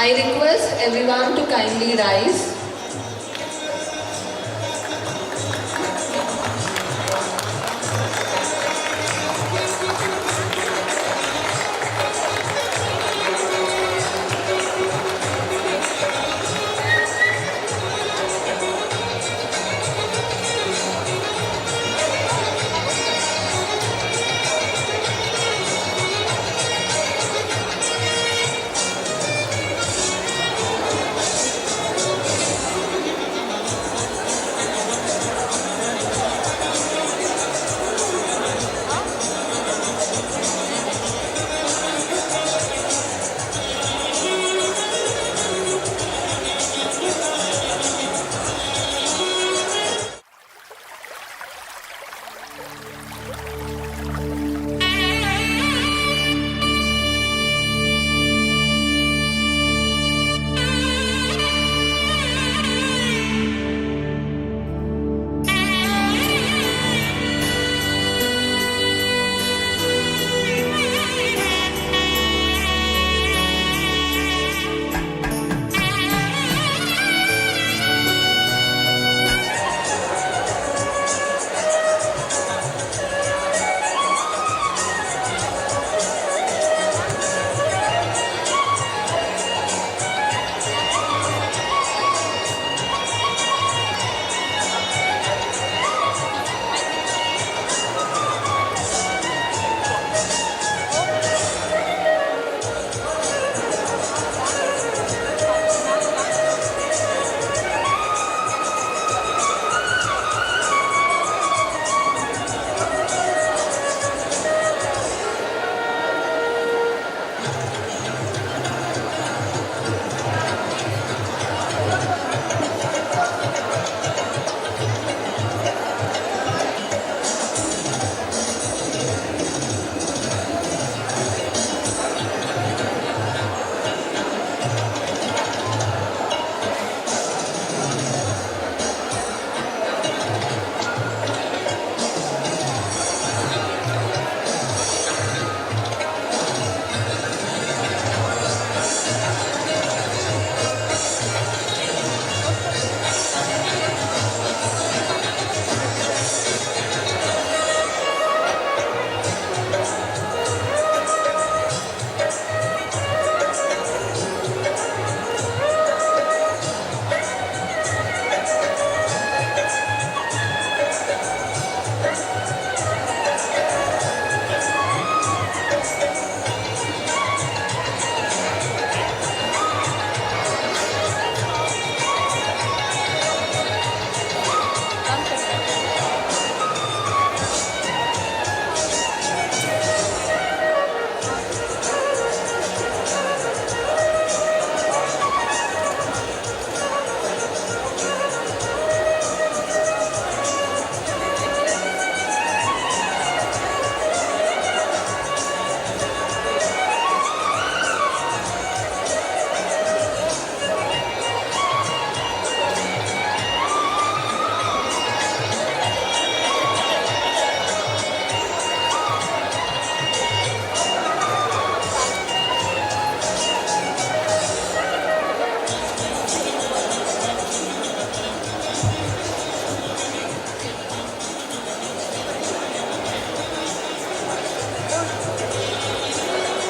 I request everyone to kindly rise.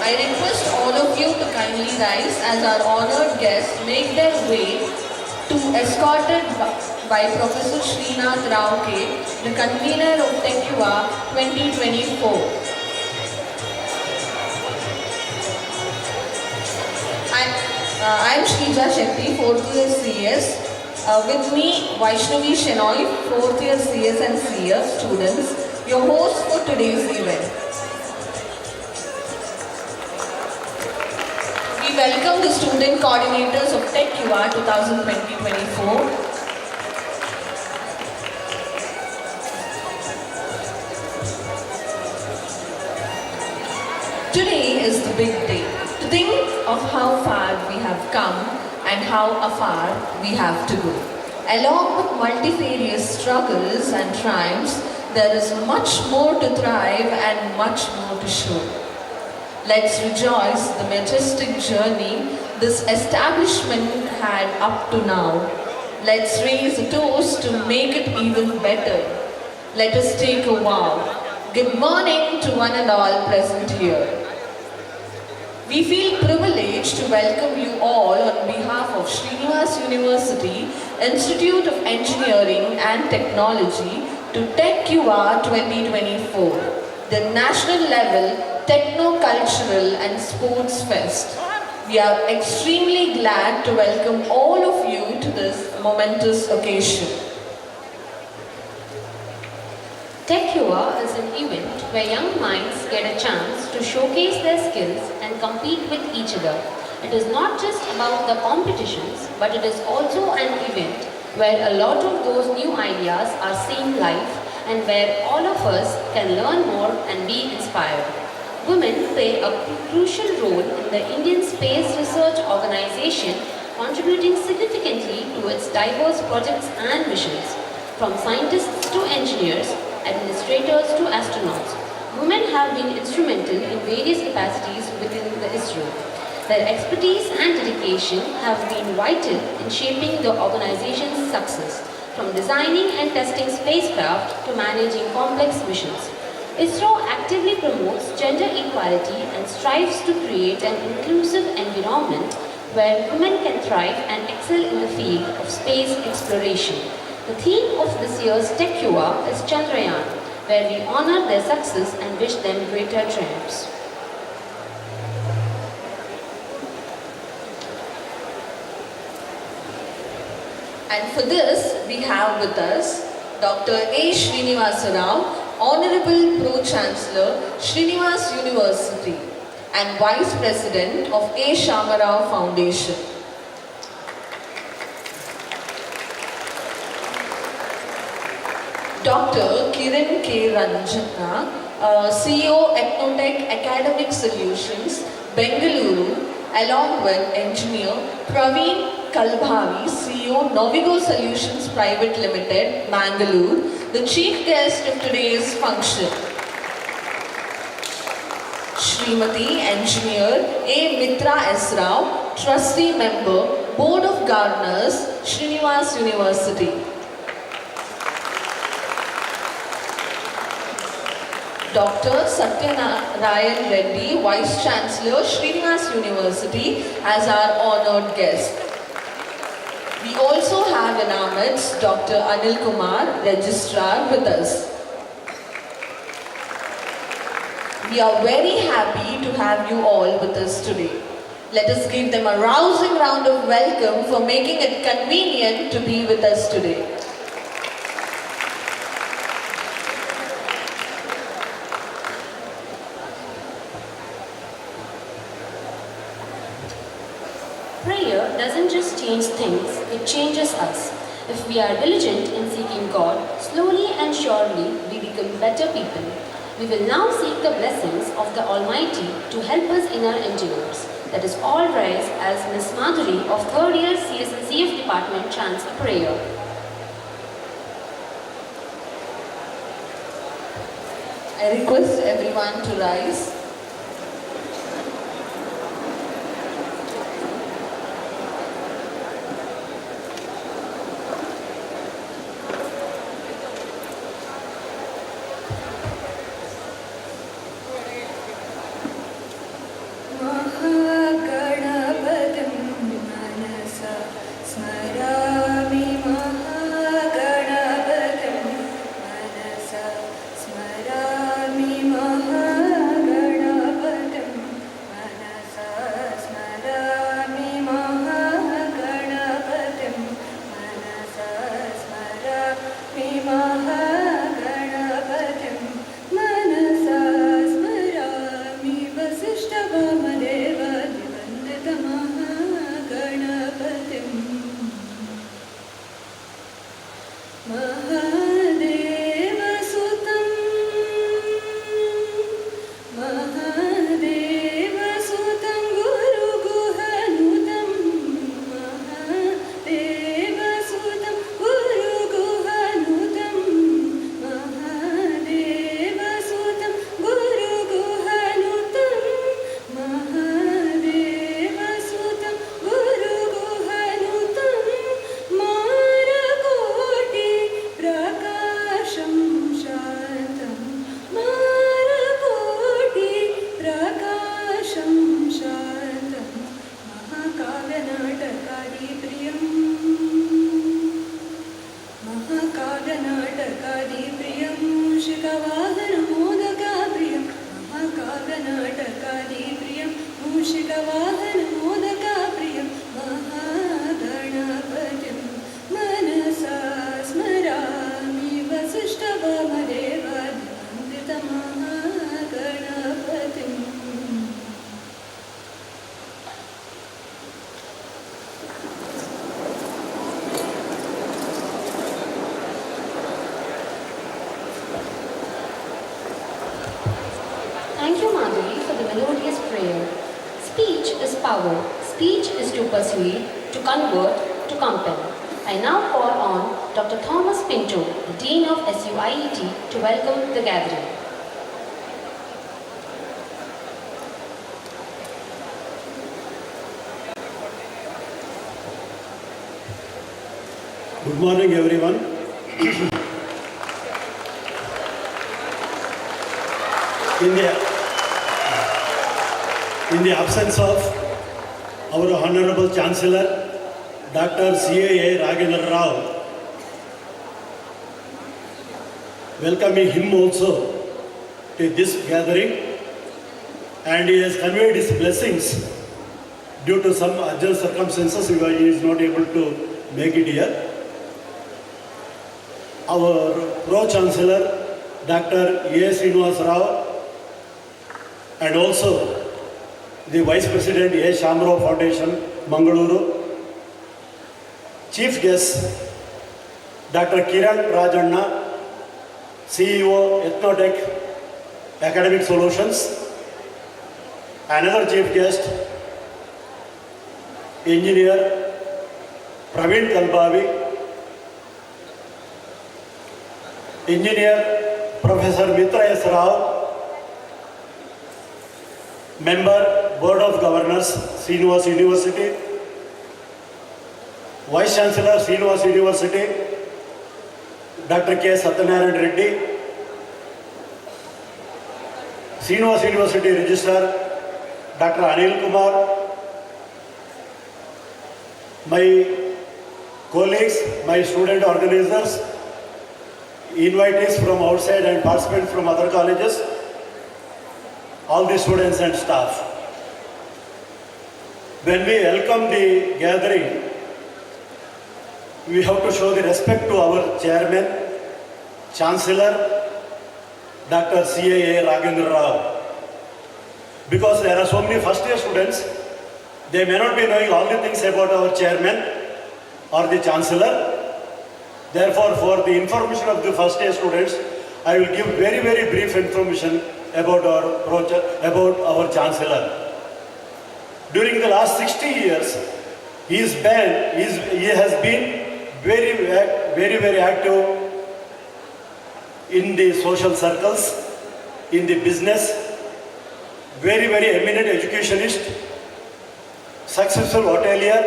I request all of you to kindly rise as our honored guests make their way to escorted by Professor Srinivas Rao K, the convener of Yuva 2024. I am Shrija Shetty, 4th year CS. With me, Vaishnavi Shenoy, 4th year CS and CS students, your hosts for today's event. We welcome the student coordinators of Tech Yuva 2020-24. Today is the big day. To think of how far we have come and how afar we have to go. Along with multifarious struggles and triumphs, there is much more to thrive and much more to show. Let's rejoice the majestic journey this establishment had up to now. Let's raise a toast to make it even better. Let us take a vow. Good morning to one and all present here. We feel privileged to welcome you all on behalf of Srinivas University, Institute of Engineering and Technology to Tech Yuva 2024, the national level techno-cultural and sports fest. We are extremely glad to welcome all of you to this momentous occasion. Tech Yuva is an event where young minds get a chance to showcase their skills and compete with each other. It is not just about the competitions, but it is also an event where a lot of those new ideas are seen live and where all of us can learn more and be inspired. Women play a crucial role in the Indian Space Research Organization, contributing significantly to its diverse projects and missions. From scientists to engineers, administrators to astronauts, women have been instrumental in various capacities within the ISRO. Their expertise and dedication have been vital in shaping the organization's success, from designing and testing spacecraft to managing complex missions. ISRO actively promotes gender equality and strives to create an inclusive environment where women can thrive and excel in the field of space exploration. The theme of this year's Tech Yuva is Chandrayaan, where we honor their success and wish them greater triumphs. And for this, we have with us Dr. A. Srinivas Rao, Honorable Pro-Chancellor, Srinivas University, and Vice President of A. Shamarao Foundation. Dr. Kiran K. Rajanna, CEO Ethnotech Academic Solutions, Bengaluru, along with Engineer Praveen Kalbhavi, CEO Novigo Solutions Private Limited, Mangaluru, the chief guest of today's function. Srimati Engineer A. Mitra S. Rao, Trustee Member, Board of Governors, Srinivas University. Dr. Sathyanarayana Reddy, Vice-Chancellor, Srinivas University, as our honoured guest. We also have in our midst Dr. Anil Kumar, Registrar, with us. We are very happy to have you all with us today. Let us give them a rousing round of welcome for making it convenient to be with us today. Prayer doesn't just change things, it changes us. If we are diligent in seeking God, slowly and surely we become better people. We will now seek the blessings of the Almighty to help us in our endeavors. Let us all rise as Ms. Madhuri of 3rd year CS&CF department chants a prayer. I request everyone to rise. Smara मूषिकवाहनमोदकाप्रियं महाकाव्यनाटकादिप्रियं मूषिकवाहनमोदकाप्रियं महागणपतिं मनसा स्मरामि वसिष्ठवामदेवादिवन्दितमहागणपतिम्. Thank you, Madhuri, for the melodious prayer. Speech is power. Speech is to persuade, to convert, to compel. I now call on Dr. Thomas Pinto, the Dean of SUIET, to welcome the gathering. Good morning, everyone. In the absence of our Honorable Chancellor, Dr. C.A. Raghavendra Rao, welcoming him also to this gathering, and he has conveyed his blessings. Due to some urgent circumstances, he is not able to make it here. Our Pro-Chancellor, Dr. Srinivas Rao, and also the Vice President, Shamrao Foundation, Mangaluru. Chief guest, Dr. Kiran Rajanna, CEO, Ethnotech, Academic Solutions. Another chief guest, Engineer Praveen Kalbhavi, Engineer Professor Mitra S. Rao, Member, Board of Governors, Srinivas University, Vice-Chancellor, Srinivas University, Dr. K. Sathyanarayana Reddy, Srinivas University Registrar, Dr. Anil Kumar, my colleagues, my student organizers, invitees from outside and participants from other colleges, all the students and staff. When we welcome the gathering, we have to show the respect to our chairman, Chancellor, Dr. C.A. Raghavendra Rao. Because there are so many first year students, they may not be knowing all the things about our chairman or the Chancellor. Therefore, for the information of the first year students, I will give very, very brief information about our Chancellor. During the last 60 years, he has been very, very active in the social circles, in the business, very, very eminent educationist, successful hotelier.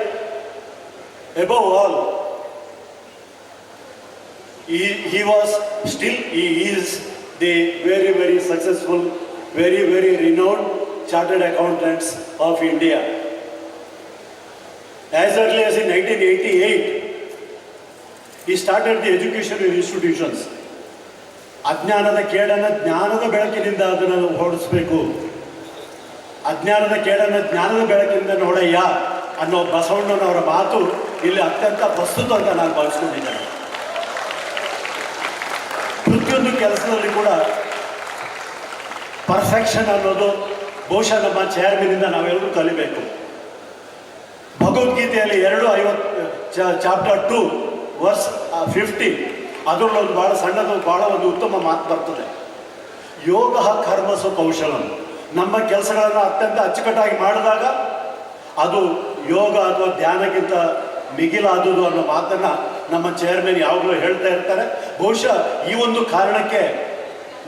Above all, he is the very, very successful, very, very renowned chartered accountants of India. As early as in 1988, he started the educational institutions. ಅಜ್ಞಾನದ ಕೇಡನ್ನು ಜ್ಞಾನದ ಬೆಳಕಿನಿಂದ ಅದನ್ನು ಹೊರಡಿಸಬೇಕು, ಅಜ್ಞಾನದ ಕೇಡನ್ನು ಜ್ಞಾನದ ಬೆಳಕಿನಿಂದ ನೋಡಯ್ಯ ಅನ್ನೋ ಬಸವಣ್ಣನವರ ಮಾತು ಇಲ್ಲಿ ಅತ್ಯಂತ ಪ್ರಸ್ತುತ ಅಂತ ನಾನು ಭಾವಿಸ್ಕೊಂಡಿದ್ದೇನೆ. ಪ್ರತಿಯೊಂದು ಕೆಲಸದಲ್ಲಿ ಕೂಡ ಪರ್ಫೆಕ್ಷನ್ ಅನ್ನೋದು ಬಹುಶಃ ನಮ್ಮ ಚೇರ್ಮನಿಂದ ನಾವೆಲ್ಲರೂ ಕಲಿಬೇಕು. ಭಗವದ್ಗೀತೆಯಲ್ಲಿ 2:50 ಚಾಪ್ಟರ್ 2 ವರ್ಸ್ 50 ಅದರಲ್ಲಿ ಒಂದು ಭಾಳ ಸಣ್ಣದು ಭಾಳ ಒಂದು ಉತ್ತಮ ಮಾತು ಬರ್ತದೆ. ಯೋಗ ಕರ್ಮಸು ಕೌಶಲಂ. ನಮ್ಮ ಕೆಲಸಗಳನ್ನು ಅತ್ಯಂತ ಅಚ್ಚುಕಟ್ಟಾಗಿ ಮಾಡಿದಾಗ ಅದು ಯೋಗ ಅಥವಾ ಧ್ಯಾನಕ್ಕಿಂತ ಮಿಗಿಲಾದುದು ಅನ್ನೋ ಮಾತನ್ನು ನಮ್ಮ ಚೇರ್ಮನ್ ಯಾವಾಗಲೂ ಹೇಳ್ತಾ ಇರ್ತಾರೆ. ಬಹುಶಃ ಈ ಒಂದು ಕಾರಣಕ್ಕೆ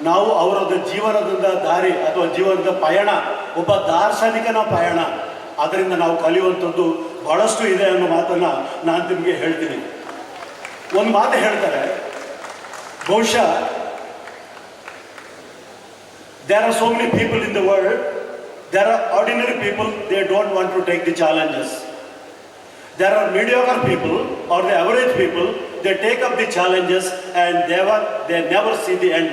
ನಾವು ಅವರದ್ದು ಜೀವನದಿಂದ ದಾರಿ ಅಥವಾ ಜೀವನದ ಪಯಣ, ಒಬ್ಬ ದಾರ್ಶನಿಕನ ಪಯಣ, ಅದರಿಂದ ನಾವು ಕಲಿಯುವಂಥದ್ದು ಬಹಳಷ್ಟು ಇದೆ ಅನ್ನೋ ಮಾತನ್ನು ನಾನು ನಿಮಗೆ ಹೇಳ್ತೀನಿ. ಒಂದು ಮಾತು ಹೇಳ್ತಾರೆ, ಬಹುಶಃ there are so many people in the world, there are ordinary people, they don't want to take the challenges. There are mediocre people or the average people, they take up the challenges and they never see the end.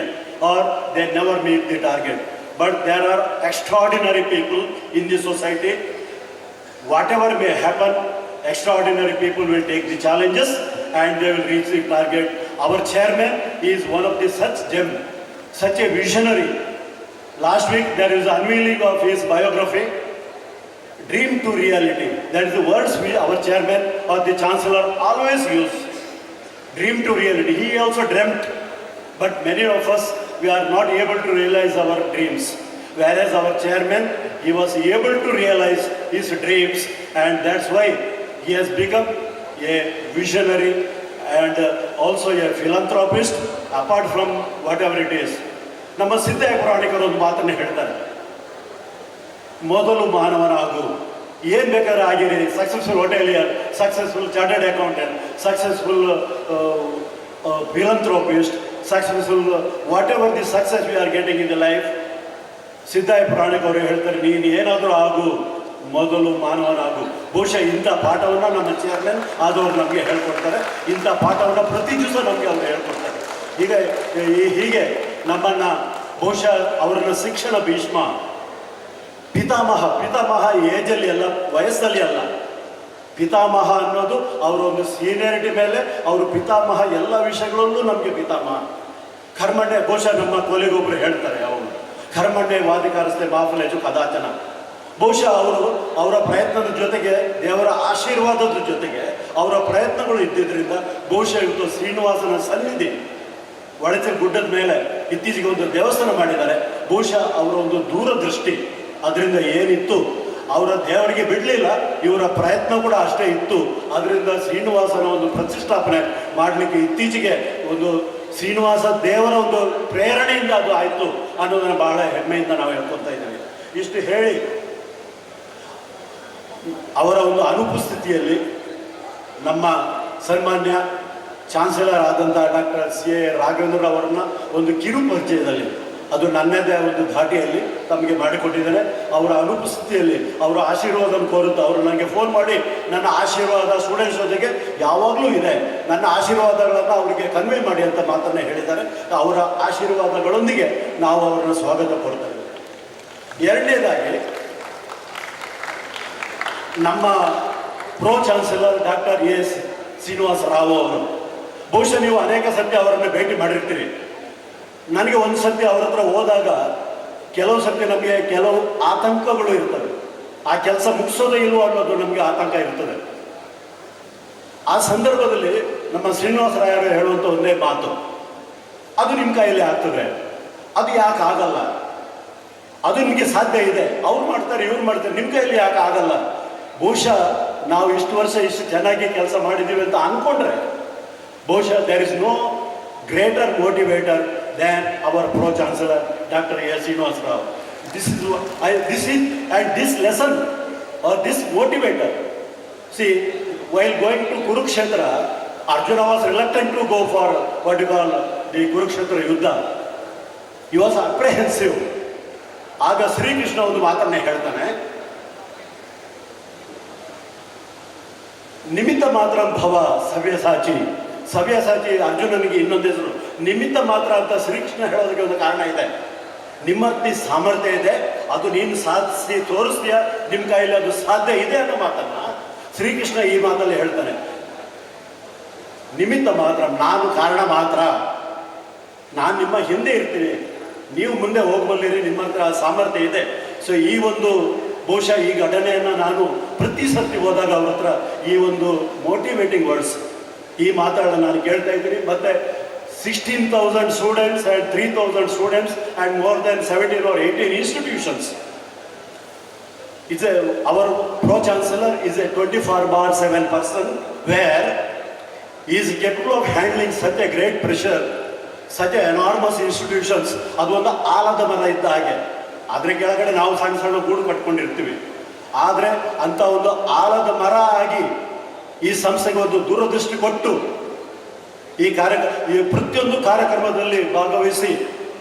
or they never meet the target. But there are extraordinary people in the society. Whatever may happen, extraordinary people will take the challenges and they will reach the target. Our chairman is one of the such gem, such a visionary. Last week there is unveiling of his biography, Dream to Reality. That is the words our chairman or the chancellor always use. Dream to reality. He also dreamt, but many of us, we are not able to realize our dreams. Whereas our chairman, he was able to realize his dreams, and that's why he has become a visionary and also a philanthropist, apart from whatever it is. ನಮ್ಮ ಸಿದ್ಧಾಯ ಪುರಾಣಿಕರು ಒಂದು ಮಾತನ್ನು ಹೇಳ್ತಾರೆ, ಮೊದಲು ಮಾನವನಾಗು, ಏನು ಬೇಕಾದ್ರೆ ಆಗಿರಿ, successful ಹೋಟೆಲಿಯರ್, successful chartered accountant, successful philanthropist, successful, whatever the success we are getting in the life, ಸಿದ್ಧಾಯ ಪುರಾಣಿಕ ಅವರು ಹೇಳ್ತಾರೆ, ನೀನು ಏನಾದರೂ ಆಗು, ಮೊದಲು ಮಾನವನಾಗು. ಬಹುಶಃ ಇಂಥ ಪಾಠವನ್ನು ನಮ್ಮ ಚೇರ್ಮನ್ ಆದವರು ನಮಗೆ ಹೇಳ್ಕೊಡ್ತಾರೆ. ಇಂಥ ಪಾಠವನ್ನು ಪ್ರತಿ ದಿವಸ ನಮಗೆ ಅವರು ಹೇಳ್ಕೊಡ್ತಾರೆ. ಹೀಗೆ ನಮ್ಮನ್ನು ಬಹುಶಃ ಅವರನ್ನ ಶಿಕ್ಷಣ ಭೀಷ್ಮ, ಪಿತಾಮಹ ಏಜಲ್ಲಿ ಅಲ್ಲ, ವಯಸ್ಸಲ್ಲಿ ಅಲ್ಲ, ಪಿತಾಮಹ ಅನ್ನೋದು ಅವರ ಒಂದು ಸೀನಿಯರಿಟಿ ಮೇಲೆ ಅವರು ಪಿತಾಮಹ, ಎಲ್ಲ ವಿಷಯಗಳಲ್ಲೂ ನಮಗೆ ಪಿತಾಮಹ. ಕರ್ಮಣ್ಯ, ಬಹುಶಃ ನಮ್ಮ ಕೊಲೆಗೊಬ್ಬರು ಹೇಳ್ತಾರೆ, ಅವರು ಕರ್ಮಣ್ಯ ವಾದಿಕಾರಸ್ತೆ ಮಾಫಲೇಜು ಕದಾಚನ. ಬಹುಶಃ ಅವರ ಪ್ರಯತ್ನದ ಜೊತೆಗೆ, ದೇವರ ಆಶೀರ್ವಾದದ ಜೊತೆಗೆ ಅವರ ಪ್ರಯತ್ನಗಳು ಇದ್ದಿದ್ದರಿಂದ ಬಹುಶಃ ಇವತ್ತು ಶ್ರೀನಿವಾಸನ ಸನ್ನಿಧಿ ಒಳಚೆ ಗುಡ್ಡದ ಮೇಲೆ ಇತ್ತೀಚೆಗೆ ಒಂದು ದೇವಸ್ಥಾನ ಮಾಡಿದ್ದಾರೆ. ಬಹುಶಃ ಅವರ ಒಂದು ದೂರದೃಷ್ಟಿ ಅದರಿಂದ ಏನಿತ್ತು, ಅವರ ದೇವರಿಗೆ ಬಿಡಲಿಲ್ಲ, ಇವರ ಪ್ರಯತ್ನ ಕೂಡ ಅಷ್ಟೇ ಇತ್ತು. ಅದರಿಂದ ಶ್ರೀನಿವಾಸನ ಒಂದು ಪ್ರತಿಷ್ಠಾಪನೆ ಮಾಡಲಿಕ್ಕೆ ಇತ್ತೀಚೆಗೆ ಒಂದು ಶ್ರೀನಿವಾಸ ದೇವರ ಒಂದು ಪ್ರೇರಣೆಯಿಂದ ಅದು ಆಯಿತು ಅನ್ನೋದನ್ನು ಬಹಳ ಹೆಮ್ಮೆಯಿಂದ ನಾವು ಹೇಳ್ಕೊತಾ ಇದ್ದೇವೆ. ಇಷ್ಟು ಹೇಳಿ, ಅವರ ಒಂದು ಅನುಪಸ್ಥಿತಿಯಲ್ಲಿ ನಮ್ಮ ಸನ್ಮಾನ್ಯ ಚಾನ್ಸಲರ್ ಆದಂಥ ಡಾಕ್ಟರ್ CA ರಾಘವೇಂದ್ರ ಅವರನ್ನ ಒಂದು ಕಿರು ಪರಿಚಯದಲ್ಲಿ, ಅದು ನನ್ನದೇ ಒಂದು ಧಾಟಿಯಲ್ಲಿ ತಮಗೆ ಮಾಡಿಕೊಟ್ಟಿದ್ದೇನೆ. ಅವರ ಅನುಪಸ್ಥಿತಿಯಲ್ಲಿ ಅವರ ಆಶೀರ್ವಾದವನ್ನು ಕೋರುತ್ತಾ ಅವರು ನನಗೆ ಫೋನ್ ಮಾಡಿ, ನನ್ನ ಆಶೀರ್ವಾದ ಸ್ಟೂಡೆಂಟ್ಸ್ ಜೊತೆಗೆ ಯಾವಾಗಲೂ ಇದೆ, ನನ್ನ ಆಶೀರ್ವಾದಗಳನ್ನು ಅವರಿಗೆ ಕನ್ವೆ ಮಾಡಿ ಅಂತ ಮಾತನ್ನು ಹೇಳಿದ್ದಾರೆ. ಅವರ ಆಶೀರ್ವಾದಗಳೊಂದಿಗೆ ನಾವು ಅವರನ್ನು ಸ್ವಾಗತ ಕೊಡ್ತಾ ಇದ್ದೇವೆ. ಎರಡನೇದಾಗಿ, ನಮ್ಮ Pro-Chancellor doctor S. Srinivasa Rao ಅವರು, ಬಹುಶಃ ನೀವು ಅನೇಕ ಸತ್ಯ ಅವರನ್ನು ಭೇಟಿ ಮಾಡಿರ್ತೀರಿ. ನನಗೆ ಒಂದು ಸತ್ಯ ಅವ್ರ ಹತ್ರ ಹೋದಾಗ ಕೆಲವು ಸತ್ಯ ನಮಗೆ ಕೆಲವು ಆತಂಕಗಳು ಇರ್ತವೆ. ಆ ಕೆಲಸ ಮುಗಿಸೋದೇ ಇಲ್ವೋ ಅನ್ನೋದು ನಮಗೆ ಆತಂಕ ಇರ್ತದೆ. ಆ ಸಂದರ್ಭದಲ್ಲಿ ನಮ್ಮ ಶ್ರೀನಿವಾಸ ರಾಯರು ಹೇಳುವಂಥ ಒಂದೇ ಮಾತು, ಅದು ನಿಮ್ಮ ಕೈಯಲ್ಲಿ ಆಗ್ತದೆ, ಅದು ಯಾಕೆ ಆಗಲ್ಲ, ಅದು ನಿಮಗೆ ಸಾಧ್ಯ ಇದೆ, ಅವ್ರು ಮಾಡ್ತಾರೆ ಇವ್ರು ಮಾಡ್ತಾರೆ, ನಿಮ್ಮ ಕೈಯಲ್ಲಿ ಯಾಕೆ ಆಗಲ್ಲ. ಬಹುಶಃ ನಾವು ಇಷ್ಟು ವರ್ಷ ಇಷ್ಟು ಚೆನ್ನಾಗಿ ಕೆಲಸ ಮಾಡಿದ್ದೀವಿ ಅಂತ ಅಂದ್ಕೊಂಡ್ರೆ ಬಹುಶಃ there is no greater motivator than our Pro-Chancellor Dr. A. Srinivas Rao. This lesson or this motivator. See, while going to Kurukshetra, Arjuna was reluctant to go for what you call the Kurukshetra Yuddha. He was apprehensive. ಆಗ ಶ್ರೀಕೃಷ್ಣ ಒಂದು ಮಾತನ್ನ ಹೇಳ್ತಾನೆ, ನಿಮಿತ್ತ ಮಾತ್ರ ಭವ ಸವ್ಯಸಾಚಿ. ಸವ್ಯಸಾಚಿ ಅರ್ಜುನನಿಗೆ ಇನ್ನೊಂದು ಹೆಸರು ನಿಮಿತ್ತ ಮಾತ್ರ ಅಂತ ಶ್ರೀಕೃಷ್ಣ ಹೇಳೋದಕ್ಕೆ ಒಂದು ಕಾರಣ ಇದೆ. ನಿಮ್ಮಲ್ಲಿ ಸಾಮರ್ಥ್ಯ ಇದೆ, ಅದು ನೀನು ಸಾಧಿಸಿ ತೋರಿಸ್ತೀಯ, ನಿಮ್ಮ ಕೈಯಲ್ಲಿ ಅದು ಸಾಧ್ಯ ಇದೆ ಅನ್ನೋ ಮಾತನ್ನ ಶ್ರೀಕೃಷ್ಣ ಈ ಮಾತಲ್ಲಿ ಹೇಳ್ತಾನೆ. ನಿಮಿತ್ತ ಮಾತ್ರ, ನಾನು ಕಾರಣ ಮಾತ್ರ, ನಾನು ನಿಮ್ಮ ಹಿಂದೆ ಇರ್ತೀನಿ, ನೀವು ಮುಂದೆ ಹೋಗಬಲ್ಲಿರಿ, ನಿಮ್ಮ ಹತ್ರ ಸಾಮರ್ಥ್ಯ ಇದೆ. ಸೊ ಈ ಒಂದು ಬಹುಶಃ ಈ ಘಟನೆಯನ್ನು ನಾನು ಪ್ರತಿ ಸರ್ತಿ ಹೋದಾಗ ಅವ್ರ ಹತ್ರ ಈ ಒಂದು ಮೋಟಿವೇಟಿಂಗ್ ವರ್ಡ್ಸ್, ಈ ಮಾತಾಡೋಣ ನಾನು ಕೇಳ್ತಾ ಇದ್ದೀನಿ. ಮತ್ತು 16,000 students and 3,000 students and more than 17 or 18 institutions. Our Pro-Chancellor is a 24/7 person where he is capable of handling such a great pressure, such a enormous institutions. ಅದು ಒಂದು ಆಲದ ಮರ ಇದ್ದ ಹಾಗೆ, ಅದ್ರ ಕೆಳಗಡೆ ನಾವು ಸಣ್ಣ ಸಣ್ಣ ಗೂಡು ಕಟ್ಕೊಂಡಿರ್ತೀವಿ. ಆದರೆ ಅಂಥ ಒಂದು ಆಲದ ಮರ ಆಗಿ ಈ ಸಂಸ್ಥೆಗೆ ಒಂದು ದೂರದೃಷ್ಟಿ ಕೊಟ್ಟು ಈ ಪ್ರತಿಯೊಂದು ಕಾರ್ಯಕ್ರಮದಲ್ಲಿ ಭಾಗವಹಿಸಿ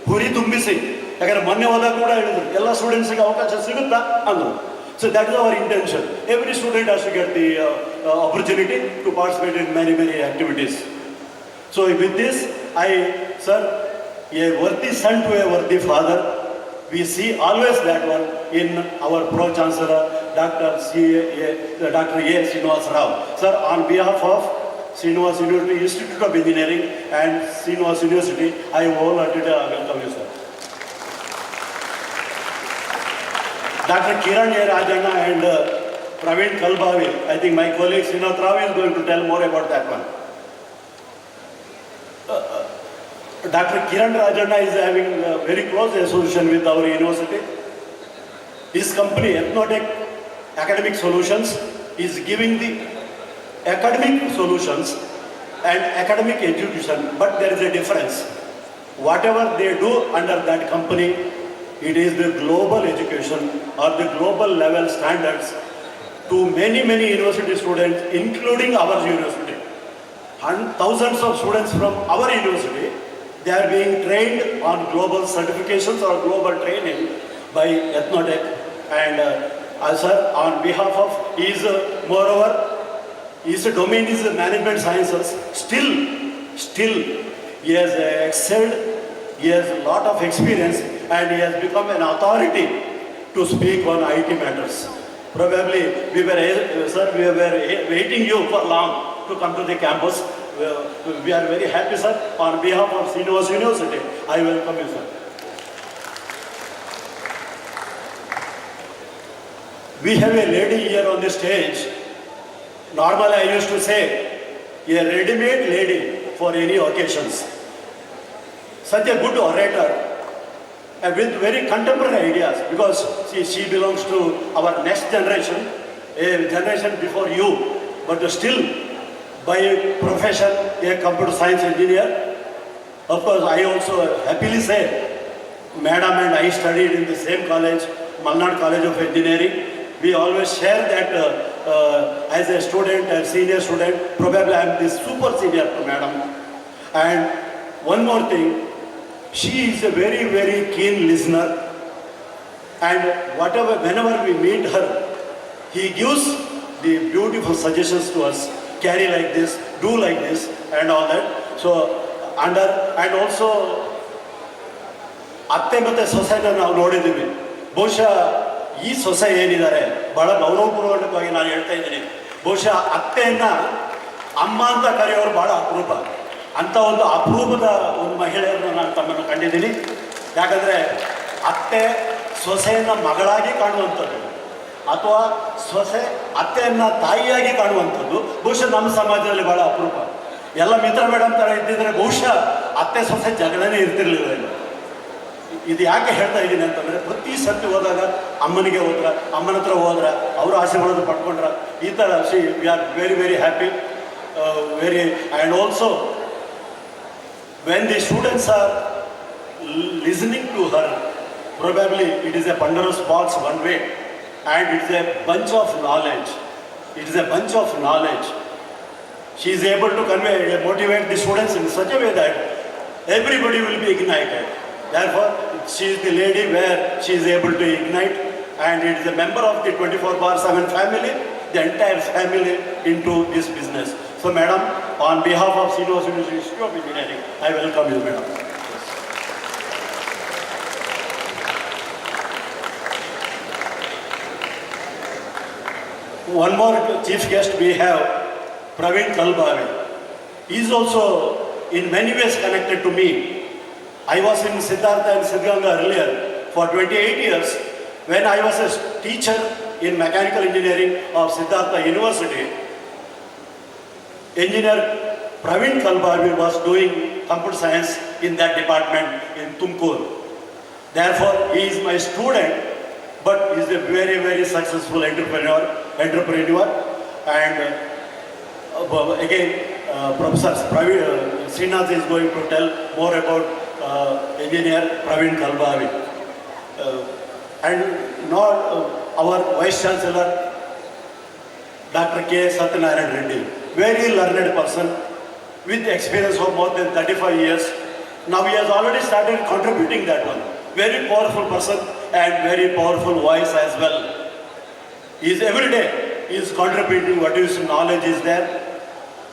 ಹುರಿ ತುಂಬಿಸಿ, ಯಾಕಂದರೆ ಮೊನ್ನೆ ಹೋದಾಗ ಕೂಡ ಹೇಳಿದ್ರು ಎಲ್ಲ ಸ್ಟೂಡೆಂಟ್ಸಿಗೆ ಅವಕಾಶ ಸಿಗುತ್ತಾ ಅಂದರು. So that is our intention. Every student has to get the opportunity to participate in many activities. So with this sir, A worthy son to a worthy father. We see always that one in our Pro-Chancellor, Dr. A. Srinivas Rao. Sir, on behalf of Srinivas University Institute of Engineering and Srinivas University, I wholeheartedly welcome you, sir. Dr. Kiran K, Rajanna and Praveen Kalbhavi, I think my colleague Srinivas Rao is going to tell more about that one. Dr. Kiran Rajanna is having a very close association with our university. His company, Ethnotech Academic Solutions, is giving the academic solutions and academic education, but there is a difference. Whatever they do under that company, it is the global education or the global level standards to many, many university students, including our university. And thousands of students from our university, they are being trained on global certifications or global training by Ethnotech. And sir, on behalf of, moreover, his domain is management sciences. Still, he has excelled, he has a lot of experience, and he has become an authority to speak on IT matters. Probably, we were waiting you for long to come to the campus. We are very happy, sir. On behalf of Srinivas University, I welcome you, sir. We have a lady here on the stage. Normally, I used to say, a ready-made lady for any occasions. Such a good orator, with very contemporary ideas, because she belongs to our next generation, a generation before you, but still, by profession, a computer science engineer. Of course, I also happily say, Madam and I studied in the same college, Malnad College of Engineering. We always share that as a student, a senior student, probably I am the super senior to Madam. And one more thing, she is a very, very keen listener. And whenever we meet her, he gives the beautiful suggestions to us. Carry like this, do like this, and all that. So, and also, ಅತ್ತೆ ಮತ್ತೆ ಸೊಸೆನ ನಾವು ನೋಡಿದ್ದೀವಿ. ಬಹುಶಃ ಈ ಸೊಸೆ ಏನಿದ್ದಾರೆ ಬಹಳ ಗೌರವಪೂರ್ವಕವಾಗಿ ನಾನು ಹೇಳ್ತಾ ಇದ್ದೀನಿ. ಬಹುಶಃ ಅತ್ತೆಯನ್ನ ಅಮ್ಮ ಅಂತ ಕರೆಯೋರು ಬಹಳ ಅಪರೂಪ. ಅಂತ ಒಂದು ಅಪರೂಪದ ಒಂದು ಮಹಿಳೆಯರನ್ನು ನಾನು ತಮ್ಮನ್ನು ಕಂಡಿದ್ದೀನಿ. ಯಾಕಂದರೆ ಅತ್ತೆ ಸೊಸೆಯನ್ನು ಮಗಳಾಗಿ ಕಾಣುವಂಥದ್ದು ಅಥವಾ ಸೊಸೆ ಅತ್ತೆಯನ್ನು ತಾಯಿಯಾಗಿ ಕಾಣುವಂಥದ್ದು ಬಹುಶಃ ನಮ್ಮ ಸಮಾಜದಲ್ಲಿ ಬಹಳ ಅಪರೂಪ. ಎಲ್ಲ ಮಿತ್ರ ಮೇಡಮ್ ಥರ ಇದ್ದಿದ್ರೆ ಬಹುಶಃ ಅತ್ತೆ ಸೊಸೆ ಜಗಳನೇ ಇರ್ತಿರ್ಲಿಲ್ಲ. ಇದು ಯಾಕೆ ಹೇಳ್ತಾ ಇದ್ದೀನಿ ಅಂತಂದರೆ, ಪ್ರತಿ ಸರ್ತಿ ಹೋದಾಗ ಅಮ್ಮನಿಗೆ ಹೋದ್ರ, ಅಮ್ಮನ ಹತ್ರ ಹೋದ್ರ, ಅವರು ಆಶೀರ್ವಾದ ಪಡ್ಕೊಂಡ್ರ, ಈ ಥರ we are very very happy. And also when the students are listening to her, probably it is a ponderous box one way, and it is a bunch of knowledge. It is a bunch of knowledge. She is able to convey, motivate the students in such a way that everybody will be ignited. Therefore, she is the lady where she is able to ignite, and it is a member of the 24/7 family, the entire family into this business. So, Madam, on behalf of Srinivas University Institute of Engineering, I welcome you, Madam. One more chief guest we have, Praveen Kalbhavi. He is also in many ways connected to me. I was in Siddhartha and Siddhganga earlier for 28 years. When I was a teacher in mechanical engineering of Siddhartha University, engineer Praveen Kalbhavi was doing computer science in that department in Tumkur. Therefore, he is my student, but he is a very, very successful entrepreneur. And again, Professor Srinath is going to tell more about engineer Praveen Kalbhavi. And now our Vice-Chancellor, Dr. K. Sathyanarayana Reddy, very learned person with experience of more than 35 years. Now he has already started contributing that one. Very powerful person and very powerful voice as well. He is every day, he is contributing what his knowledge is there.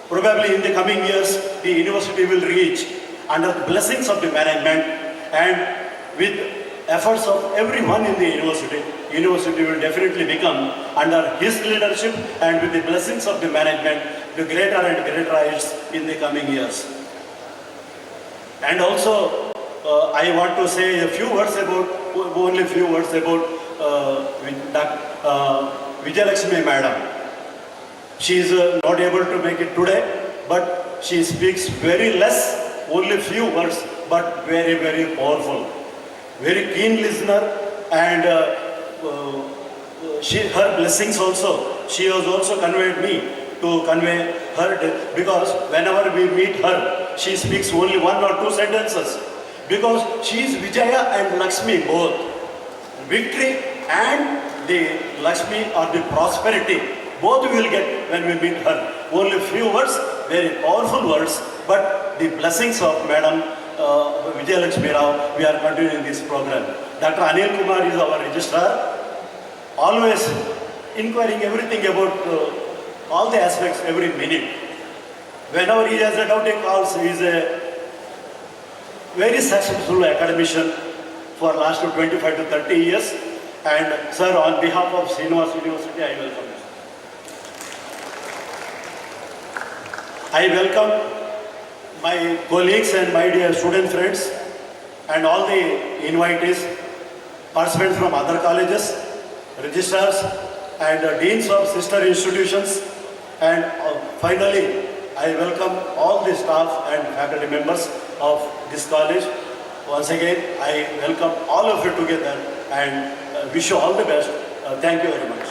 Probably in the coming years, the university will reach under the blessings of the management and with efforts of everyone in the university will definitely become under his leadership and with the blessings of the management to greater and greater heights in the coming years. And also, I want to say only a few words about Vijayalakshmi madam. She is not able to make it today, but she speaks very less, only few words, but very, very powerful. Very keen listener, and her blessings also, she has also conveyed me to convey her, because whenever we meet her, she speaks only one or two sentences, because she is Vijaya and Lakshmi both. Victory and the Lakshmi or the prosperity, both we will get when we meet her. Only few words, very powerful words, but the blessings of Madam Vijayalakshmi Rao, we are continuing this program. Dr. Anil Kumar is our registrar, always inquiring everything about all the aspects every minute. Whenever he has a doubt, he calls. He is a very successful academician for last 25 to 30 years. And sir, on behalf of Srinivas University, I welcome you. I welcome my colleagues and my dear student friends and all the invitees, participants from other colleges, registrars and deans of sister institutions, and finally I welcome all the staff and faculty members of this college. Once again, I welcome all of you together and wish you all the best. Thank you very much.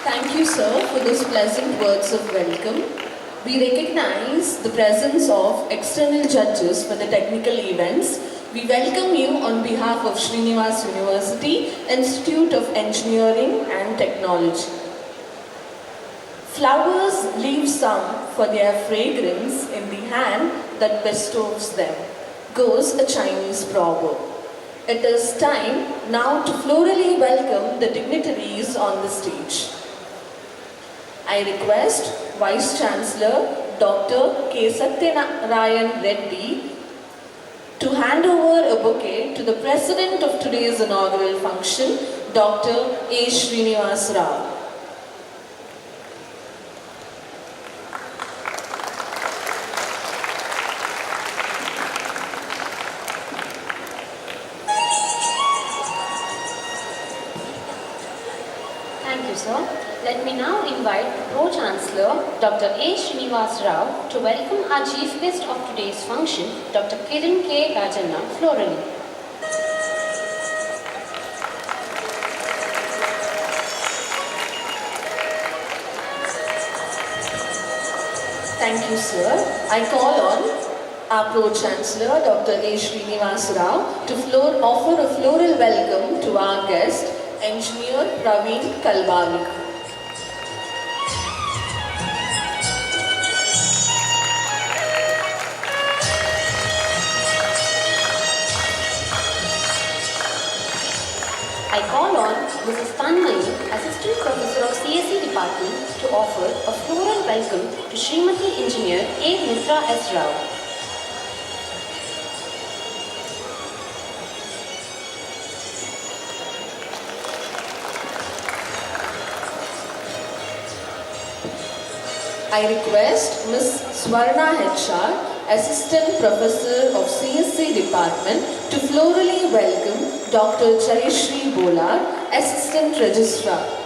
Thank you, sir, for those pleasant words of welcome. We recognize the presence of external judges for the technical events. We welcome you on behalf of Srinivas University, Institute of Engineering and Technology. Flowers leave some for their fragrance in the hand that bestows them, goes a Chinese proverb. It is time now to florally welcome the dignitaries on the stage. I request Vice-Chancellor Dr. K. Sathyanarayana Reddy to hand over a bouquet to the President of today's inaugural function, Dr. A. Srinivas Rao. Thank you, sir. Let me now invite Pro-Chancellor Dr. A. Srinivas Rao to welcome our chief guest of today's function, Dr. Kiran K. Rajanna, florally. Thank you, sir. I call on our Pro-Chancellor Dr. A. Srinivas Rao to offer a floral welcome to our guest, Engineer Praveen Kalbhavi. I call on Mrs. Tanmay, Assistant Professor of CSE Department, to offer a floral welcome to Srimati Engineer A. Mitra S. Rao. I request Ms. Swarna HR, Assistant Professor of CSE Department, to florally welcome Dr. Jayashree Bolar, Assistant Registrar.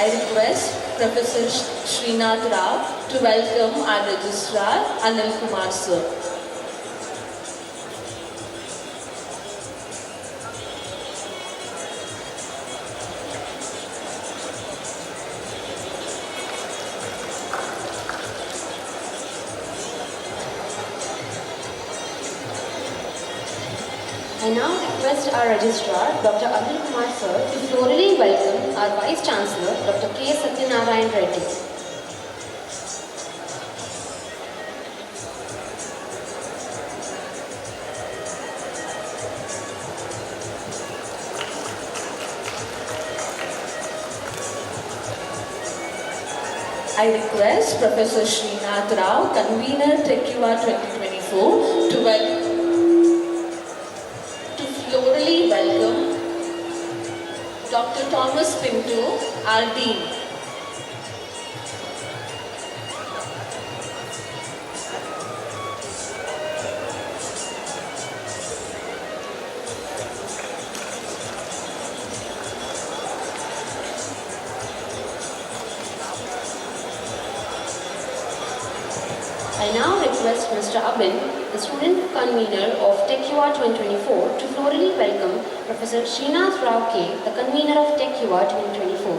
I request Professor Srinath Rao to welcome our Registrar, Anil Kumar sir. I now request our Registrar, Dr. Abdul Kumar Sir, to florally welcome our Vice-Chancellor, Dr. K. Sathyanarayana Reddy. I request Professor Srinivas Rao, Convener TechUA 2024, to florally welcome Dr. Thomas Pinto, our Dean. I now request Mr. Abin, the student convener of TechUA 2024, to florally welcome Professor Srinivas Rao K, the convener of TechUA 2024.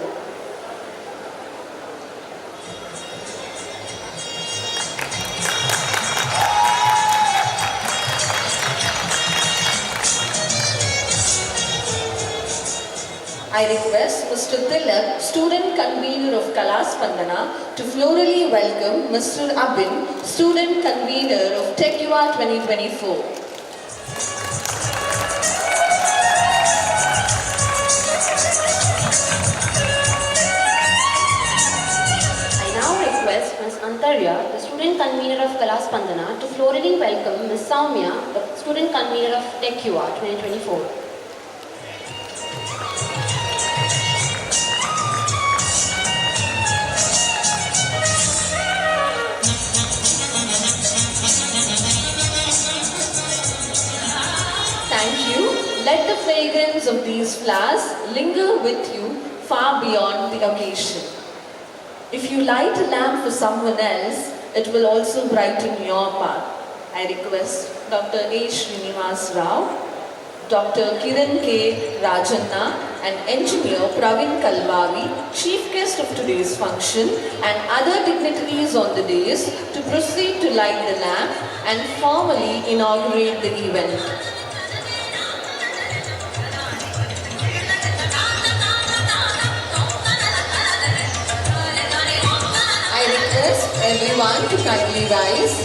I request Mr. Tilak, student convener of Kalaspandana, to florally welcome Mr. Abin, student convener of TechUA 2024. I now request Ms. Antarya, the student convener of Kalaspandana, to florally welcome Ms. Soumya, the student convener of TechUA 2024. Thank you. Let the fragrance of these flowers linger with you far beyond the occasion. If you light a lamp for someone else, it will also brighten your path. I request Dr. A. Srinivas Rao, Dr. Kiran K, Rajanna, and Engineer Praveen Kalbhavi, Chief Guest of today's function, and other dignitaries on the dais to proceed to light the lamp and formally inaugurate the event. I request everyone to kindly rise.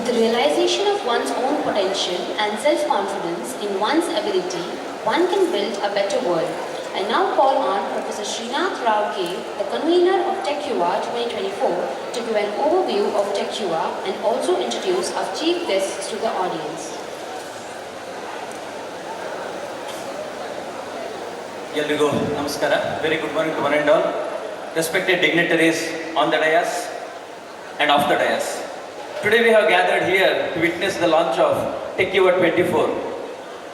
the realization of one's own potential and self-confidence in one's ability, one can build a better world. I now call on Professor Srinivas Rao K, the convener of TechUva 2024, to give an overview of TechUva and also introduce our chief guests to the audience. Yelligo, Namaskara. Very good morning to one and all. Respected dignitaries on the dais and off the dais. Today we have gathered here to witness the launch of TechUva 24.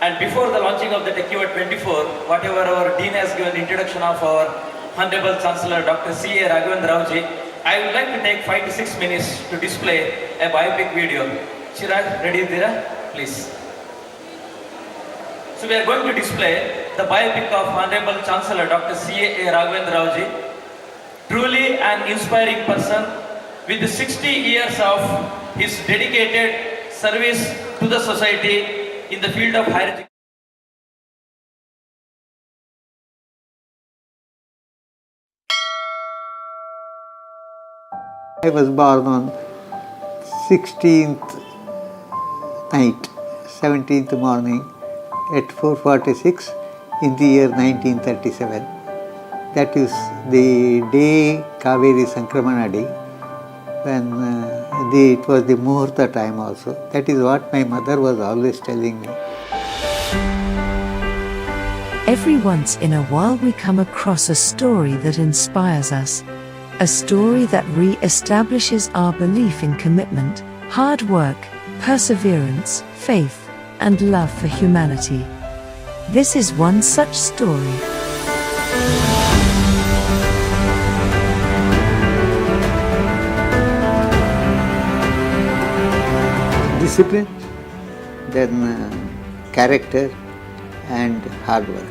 And before the launching of the TechUva 24, whatever our Dean has given introduction of our Honorable Chancellor Dr. C.A. Raghavendra Rao ji, I would like to take 5 to 6 minutes to display a biopic video. Chirag, ready there? Please. So we are going to display the biopic of Honorable Chancellor Dr. C.A. Raghavendra Rao ji. Truly an inspiring person with 60 years of his dedicated service to the society in the field of higher education. I was born on 16th night, 17th morning at 4:46 in the year 1937. That is the day Kaveri Sankramana day, when it was the Muhurta time also. That is what my mother was always telling me. Every once in a while we come across a story that inspires us. A story that re-establishes our belief in commitment, hard work, perseverance, faith, and love for humanity. This is one such story. Discipline, then character and hard work.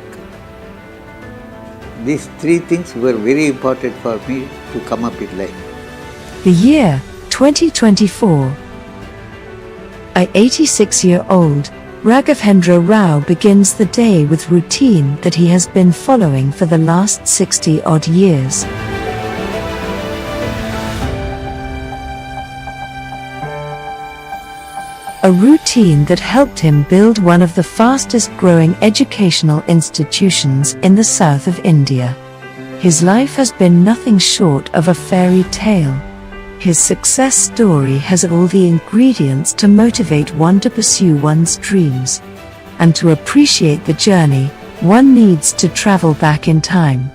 These three things were very important for me to come up in life. The year 2024. A 86-year-old Raghavendra Rao begins the day with routine that he has been following for the last 60-odd years. A routine that helped him build one of the fastest growing educational institutions in the south of India. His life has been nothing short of a fairy tale. His success story has all the ingredients to motivate one to pursue one's dreams. And to appreciate the journey, one needs to travel back in time.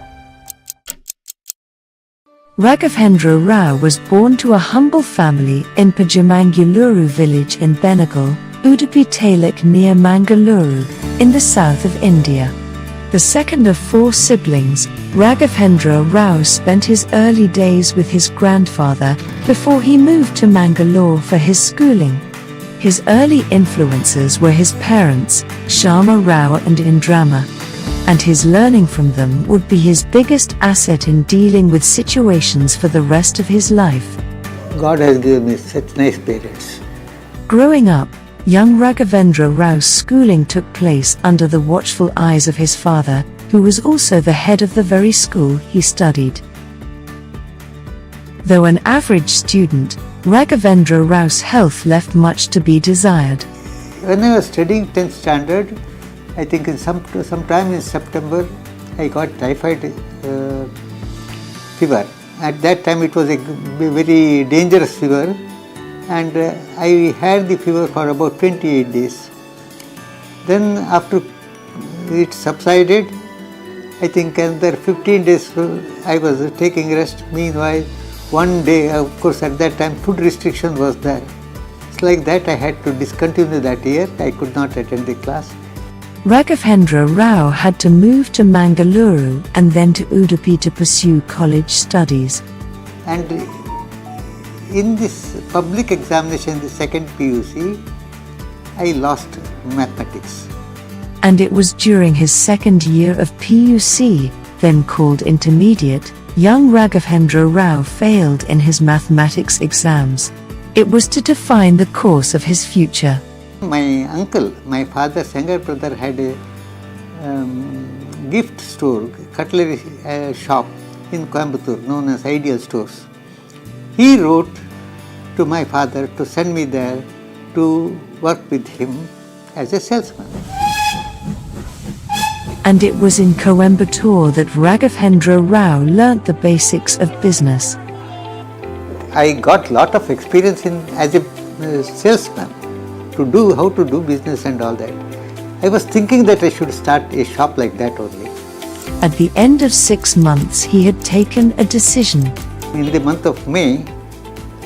Raghavendra Rao was born to a humble family in Mangaluru village in Bengaluru, Udupi Taluk near Mangaluru, in the south of India. The second of 4 siblings, Raghavendra Rao spent his early days with his grandfather before he moved to Mangalore for his schooling. His early influences were his parents, Shyama Rao and Indrama, and his learning from them would be his biggest asset in dealing with situations for the rest of his life. God has given me such nice parents. Growing up, young Raghavendra Rao's schooling took place under the watchful eyes of his father, who was also the head of the very school he studied. Though an average student, Raghavendra Rao's health left much to be desired. When I was studying 10th standard, I think in sometime in September, I got typhoid fever. At that time it was a very dangerous fever, and I had the fever for about 28 days. Then after it subsided, I think another 15 days I was taking rest. Meanwhile, one day, of course at that time food restriction was there. It's like that I had to discontinue that year. I could not attend the class. Raghavendra Rao had to move to Mangaluru and then to Udupi to pursue college studies. And in this public examination, the second PUC, I lost mathematics. And it was during his second year of PUC, then called intermediate, young Raghavendra Rao failed in his mathematics exams. It was to define the course of his future. My uncle, my father's younger brother, had a gift store, cutlery shop in Coimbatore known as Ideal Stores. He wrote to my father to send me there to work with him as a salesman. And it was in Coimbatore that Raghavendra Rao learnt the basics of business. I got lot of experience as a salesman how to do business and all that. I was thinking that I should start a shop like that only. At the end of 6 months, he had taken a decision. In the month of May,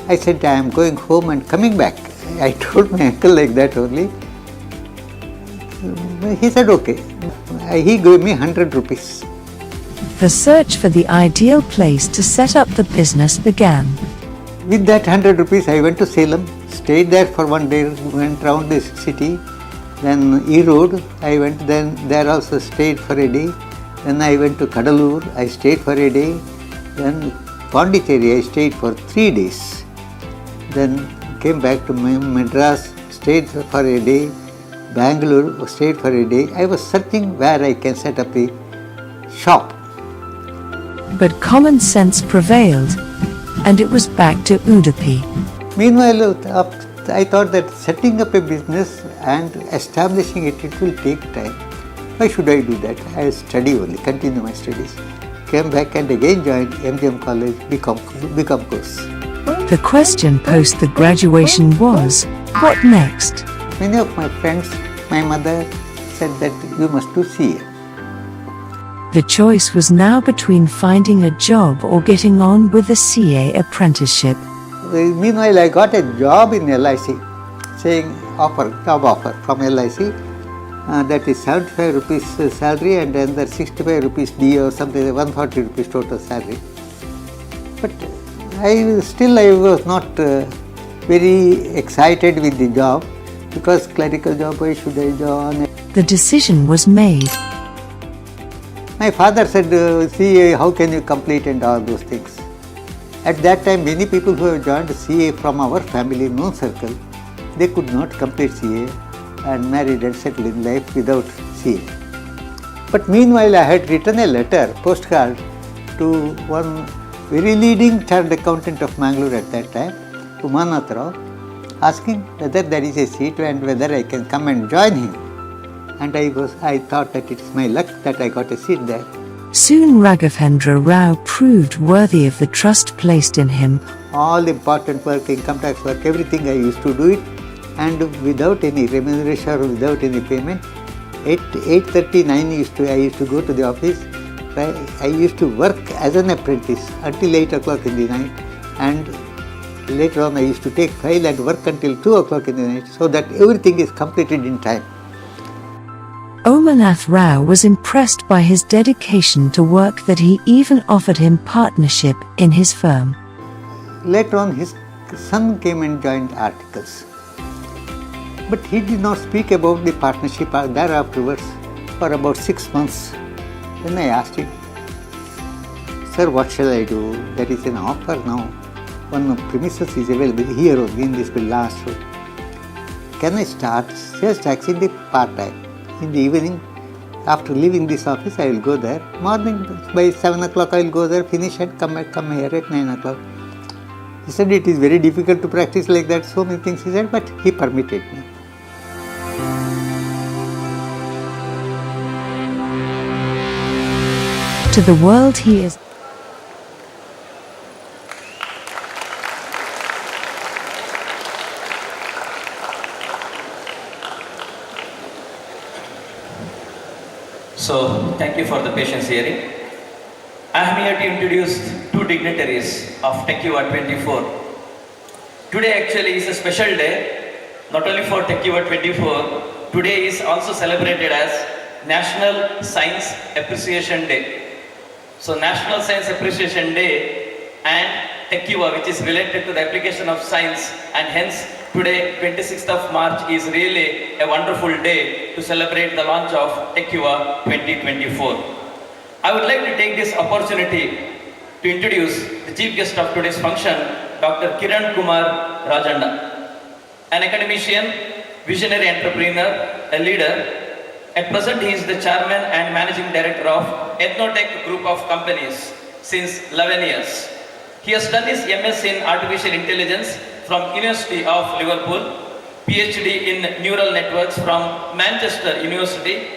I said I am going home and coming back. I told my uncle like that only. He said okay. He gave me 100 rupees. The search for the ideal place to set up the business began. With that 100 rupees, I went to Salem, stayed there for one day, went round the city. Then E-Road, I went there also stayed for a day. Then I went to Kadalur, I stayed for a day. Then Pondicherry, I stayed for 3 days. Then came back to Madras, stayed for a day. Bengaluru, stayed for a day. I was searching where I can set up a shop. But common sense prevailed, and it was back to Udupi. Meanwhile, I thought that setting up a business and establishing it will take time. Why should I do that? I study only, continue my studies. Came back and again joined MGM College, BCom course. The question post the graduation was, what next? Many of my friends, my mother said that you must do CA. The choice was now between finding a job or getting on with a CA apprenticeship. Meanwhile, I got a job in LIC, saying job offer from LIC. That is 75 rupees salary and then the 65 rupees D or something, 140 rupees total salary. But I was not very excited with the job because clerical job, why should I join? The decision was made. My father said, CA, how can you complete and all those things. At that time, many people who have joined CA from our family known circle, they could not complete CA and married and settled in life without CA. But meanwhile, I had written a letter, postcard, to one very leading chartered accountant of Mangaluru at that time, Manat Rao, asking whether there is a seat and whether I can come and join him. And I thought that it's my luck that I got a seat there. Soon Raghavendra Rao proved worthy of the trust placed in him. All important work, income tax work, everything I used to do it, and without any remuneration or without any payment. At 8:39 I used to go to the office. I used to work as an apprentice until 8 o'clock in the night, and later on I used to take file and work until 2 o'clock in the night, so that everything is completed in time. Omanath Rao was impressed by his dedication to work that he even offered him partnership in his firm. Later on his son came and joined articles. But he did not speak about the partnership thereafterwards for about 6 months. Then I asked him, sir, what shall I do? There is an offer now. One premises is available here only in this last room. Can I start sales tax in the part-time? In the evening, after leaving this office, I will go there. Morning, by 7 o'clock, I will go there, finish and come here at 9 o'clock. He said it is very difficult to practice like that, so many things he said, but he permitted me. To the world he is. So, thank you for the patience hearing. I am here to introduce two dignitaries of TechUva 24. Today actually is a special day, not only for TechUva 24, today is also celebrated as National Science Appreciation Day. So, National Science Appreciation Day and TechUva, which is related to the application of science, and hence today 26th of March is really a wonderful day to celebrate the launch of TechUva 2024. I would like to take this opportunity to introduce the chief guest of today's function, Dr. Kiran Rajanna, an academician, visionary entrepreneur, a leader. At present, he is the chairman and managing director of Ethnotech group of companies since 11 years. He has done his MS in Artificial Intelligence from University of Liverpool. PhD in Neural Networks from Manchester University,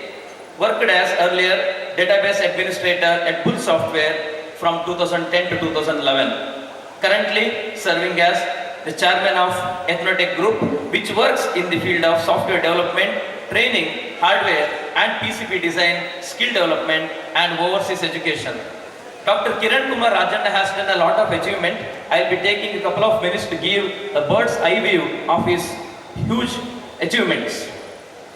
worked as earlier database administrator at Bull Software from 2010 to 2011. Currently serving as the chairman of Ethnotech Group, which works in the field of software development, training, hardware and PCB design, skill development and overseas education. Dr. Kiran Rajanna has done a lot of achievement. I will be taking a couple of minutes to give a bird's eye view of his huge achievements.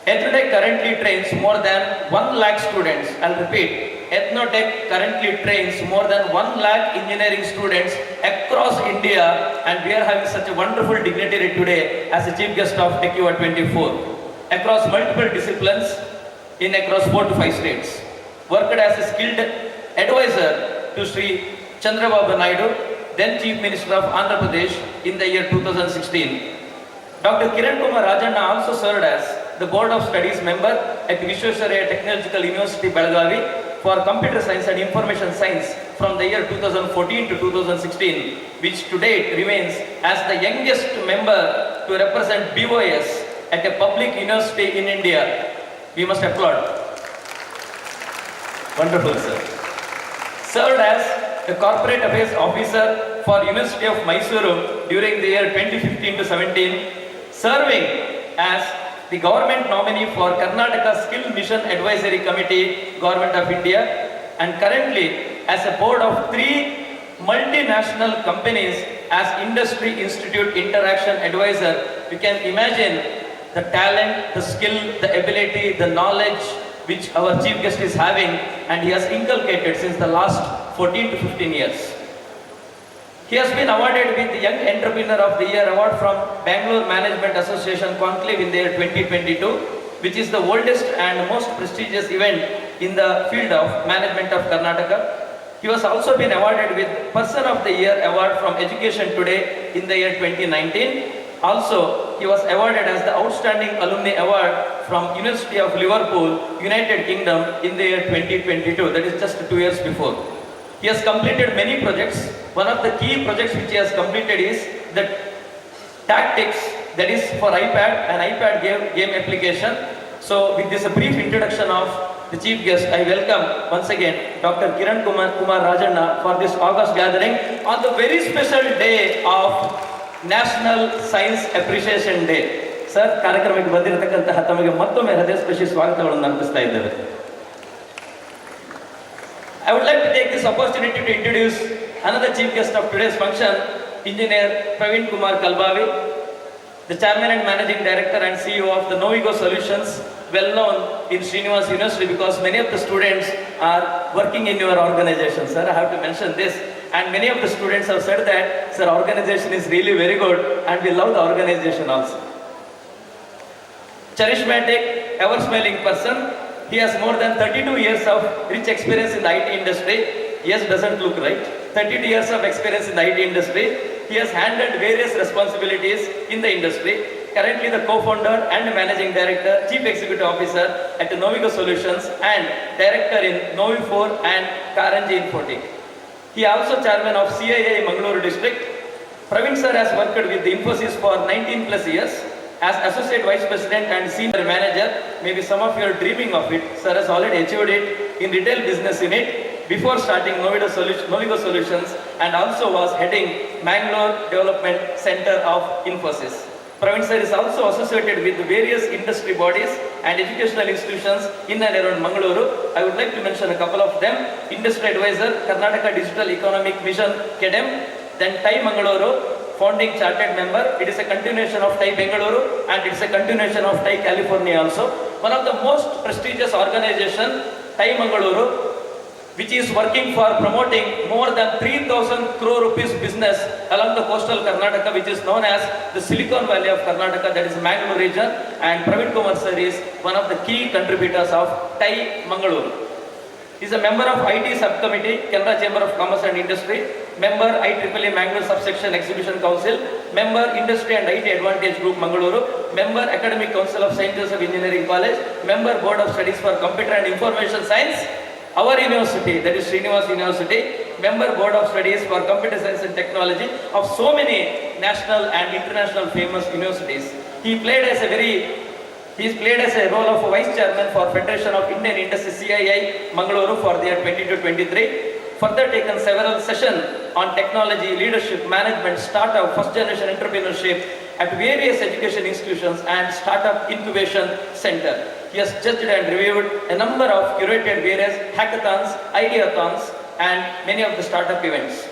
Ethnotech currently trains more than 1 lakh students. I'll repeat, Ethnotech currently trains more than 1 lakh engineering students across India, and we are having such a wonderful dignitary today as a chief guest of TechUva 24 across multiple disciplines in across 4 to 5 states. Worked as a skilled advisor to Sri Chandrababu Naidu, then Chief Minister of Andhra Pradesh in the year 2016. Dr. Kiran Rajanna also served as the Board of Studies member at Vijayalakshmi Technological University, Belgavi for Computer Science and Information Science from the year 2014 to 2016, which to date remains as the youngest member to represent BOS at a public university in India. We must applaud. Wonderful, sir. Served as the Corporate Affairs Officer for University of Mysuru during the year 2015 to 17, serving as the government nominee for Karnataka Skill Mission Advisory Committee, Government of India, and currently as a board of 3 multinational companies as Industry Institute Interaction Advisor. You can imagine the talent, the skill, the ability, the knowledge which our chief guest is having, and he has inculcated since the last 14 to 15 years. He has been awarded with the Young Entrepreneur of the Year award from Bangalore Management Association Conclave in the year 2022, which is the oldest and most prestigious event in the field of management of Karnataka. He was also been awarded with Person of the Year award from Education Today in the year 2019. Also, he was awarded as the Outstanding Alumni Award from University of Liverpool, United Kingdom in the year 2022, that is just 2 years before. He has completed many projects. One of the key projects which he has completed is the Tactics, that is for iPad, an iPad game application. So with this brief introduction of the chief guest, I welcome once again Dr. Kiran Rajanna for this August gathering on the very special day of National Science Appreciation Day. Sir, ಕಾರ್ಯಕ್ರಮಕ್ಕೆ ಬಂದಿರತಕ್ಕಂತಹ ತಮಗೆ ಮತ್ತೊಮ್ಮೆ ಹೃದಯಸ್ಪರ್ಶಿ ಸ್ವಾಗತಗಳನ್ನು ಅರ್ಪಿಸ್ತಾ ಇದ್ದೇವೆ. I would like to take this opportunity to introduce another chief guest of today's function, Engineer Praveen Kalbhavi, the Chairman and Managing Director and CEO of the Novigo Solutions, well known in Srinivas University because many of the students are working in your organization. Sir, I have to mention this. And many of the students have said that, sir, organization is really very good and we love the organization also. Charismatic, ever-smiling person. He has more than 32 years of rich experience in the IT industry. Yes, doesn't look right. 32 years of experience in the IT industry. He has handled various responsibilities in the industry. Currently the co-founder and managing director, chief executive officer at Novigo Solutions and director in Novi4 and Karanji Infotech. He also chairman of CIA Mangaluru district. Praveen sir has worked with the Infosys for 19 plus years as associate vice president and senior manager. Maybe some of you are dreaming of it. Sir has already achieved it in retail business unit before starting Novigo Solutions, and also was heading Mangalore Development Center of Infosys. Praveen sir is also associated with various industry bodies and educational institutions in and around Mangaluru. I would like to mention a couple of them. Industry advisor, Karnataka Digital Economic Mission, KEDEM, then TI Mangaluru, founding chartered member. It is a continuation of TI Bengaluru and it is a continuation of TI California also. One of the most prestigious organization, TI Mangaluru, which is working for promoting more than 3,000 crore rupees business along the coastal Karnataka, which is known as the Silicon Valley of Karnataka, that is Mangaluru region, and Praveen Kumar sir is one of the key contributors of TI Mangaluru. He is a member of IT Subcommittee, Kerala Chamber of Commerce and Industry, member IEEE Mangalore Subsection Exhibition Council, member Industry and IT Advantage Group Mangaluru, member Academic Council of St. Joseph Engineering College, member Board of Studies for Computer and Information Science, our university, that is Srinivas University, member Board of Studies for Computer Science and Technology of so many national and international famous universities. He's played as a role of Vice Chairman for Federation of Indian Industry CII Mangaluru for the year 22-23. Further taken several sessions on technology, leadership, management, startup, first generation entrepreneurship at various education institutions and startup incubation center. He has judged and reviewed a number of curated various hackathons, ideathons and many of the startup events.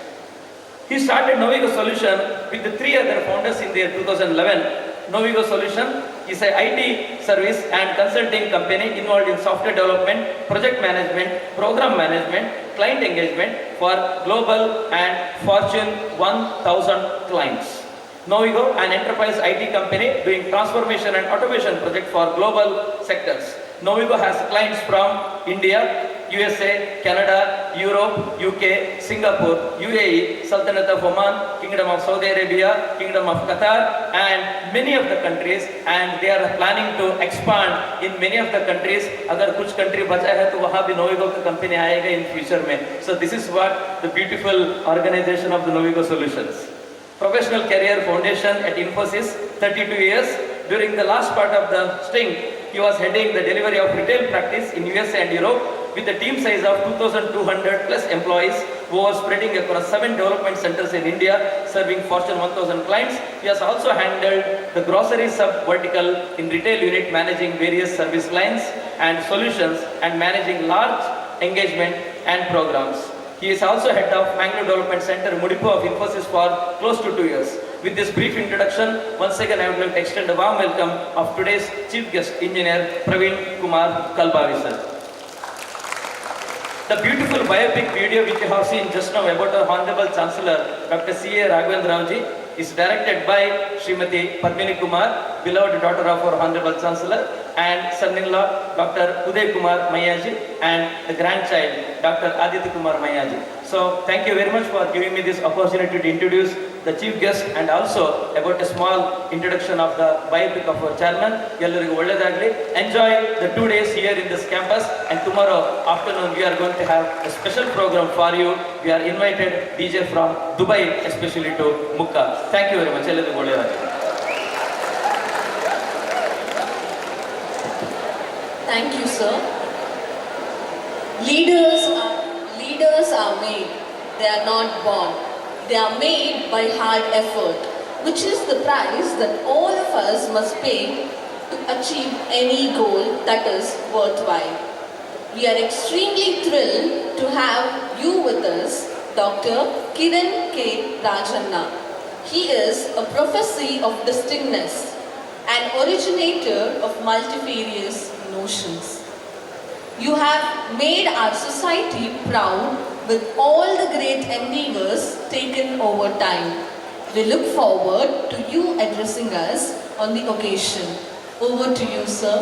He started Novigo Solution with the 3 other founders in the year 2011. Novigo Solution is an IT service and consulting company involved in software development, project management, program management, client engagement for global and Fortune 1000 clients. Novigo, an enterprise IT company doing transformation and automation project for global sectors. Novigo has clients from India, USA, Canada, Europe, UK, Singapore, UAE, Sultanate of Oman, Kingdom of Saudi Arabia, Kingdom of Qatar and many of the countries, and they are planning to expand in many of the countries. Agar kuch country bacha hai to wahan bhi Novigo ka company aayega in future mein. So this is what the beautiful organization of the Novigo Solutions. Professional career foundation at Infosys, 32 years. During the last part of the stint, he was heading the delivery of retail practice in USA and Europe with a team size of 2,200 plus employees who was spreading across 7 development centers in India, serving Fortune 1000 clients. He has also handled the grocery sub-vertical in retail unit, managing various service lines and solutions and managing large engagement and programs. He is also head of Mangaluru Development Center, Mudipu of Infosys for close to 2 years. With this brief introduction, once again I would like to extend a warm welcome of today's chief guest, engineer Praveen Kumar Kalbhavi sir. The beautiful biopic video which you have seen just now about our Hon'ble Chancellor, Dr. C.A. Raghavendra Rao is directed by Srimati Padmini Kumar, beloved daughter of our Hon'ble Chancellor, and son-in-law Dr. Uday Kumar Mayaji, and the grandchild Dr. Aditya Kumar Mayaji. So thank you very much for giving me this opportunity to introduce the chief guest and also about a small introduction of the biopic of our chairman. Ellarigu olledagli. Enjoy the 2 days here in this campus, and tomorrow afternoon we are going to have a special program for you. We are invited DJ from Dubai, especially to MUKKA. Thank you very much. Ellarigu olledagli. Thank you, sir. Leaders are made. They are not born. They are made by hard effort, which is the price that all of us must pay to achieve any goal that is worthwhile. We are extremely thrilled to have you with us, Dr. Kiran K. Rajanna. He is a prophecy of distinctness, an originator of multifarious notions. You have made our society proud with all the great endeavors taken over time. We look forward to you addressing us on the occasion. Over to you, sir.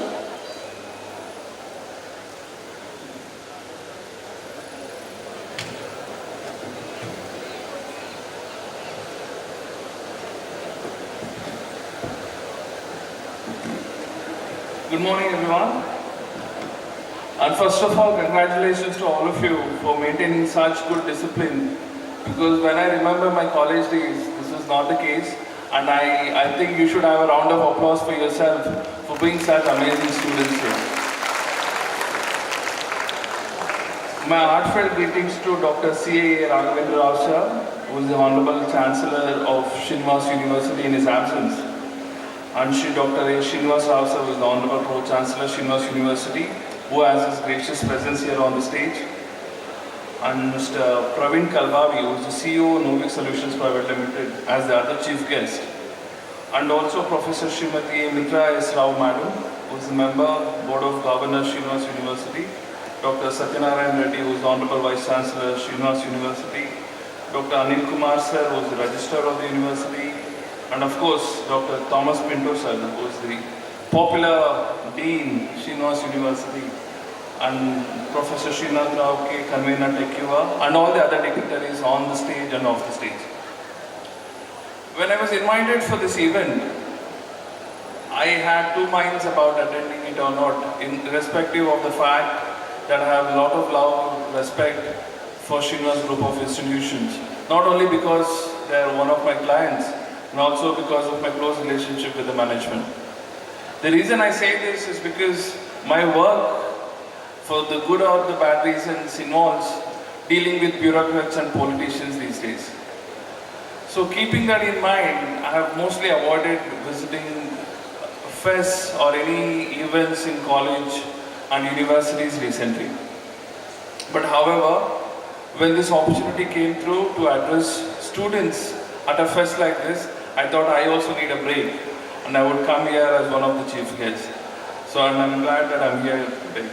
Good morning, everyone. And first of all, congratulations to all of you for maintaining such good discipline, because when I remember my college days, this was not the case, and I think you should have a round of applause for yourself for being such amazing students here. My heartfelt greetings to Dr. C.A. Raghavendra Rao, who is the Honorable Chancellor of Srinivas University in his absence, and Dr. A. Srinivas Rao, who is the Honorable Pro-Chancellor Srinivas University, who has his gracious presence here on the stage, and Mr. Praveen Kalbhavi, who is the CEO of Novigo Solutions Private Limited, as the other chief guest, and also Professor Srimati Mitra S. Rao Madam, who is the member Board of Governors Srinivas University, Dr. Sathyanarayana Reddy, who is the Honorable Vice-Chancellor Srinivas University, Dr. Anil Kumar sir, who is the Registrar of the University, and of course Dr. Thomas Pinto sir, who is the popular Dean, Srinivas University, and Professor Srinivas Rao K, convener Tech Yuva, and all the other dignitaries on the stage and off the stage. When I was invited for this event, I had two minds about attending it or not, irrespective of the fact that I have a lot of love, respect for Srinivas Group of institutions. Not only because they are one of my clients, and also because of my close relationship with the management. The reason I say this is because my work, for the good or the bad reasons, involves dealing with bureaucrats and politicians these days. So keeping that in mind, I have mostly avoided visiting fests or any events in college and universities recently. But however, when this opportunity came through to address students at a fest like this, I thought I also need a break and I would come here as one of the chief guests. So I'm glad that I'm here today.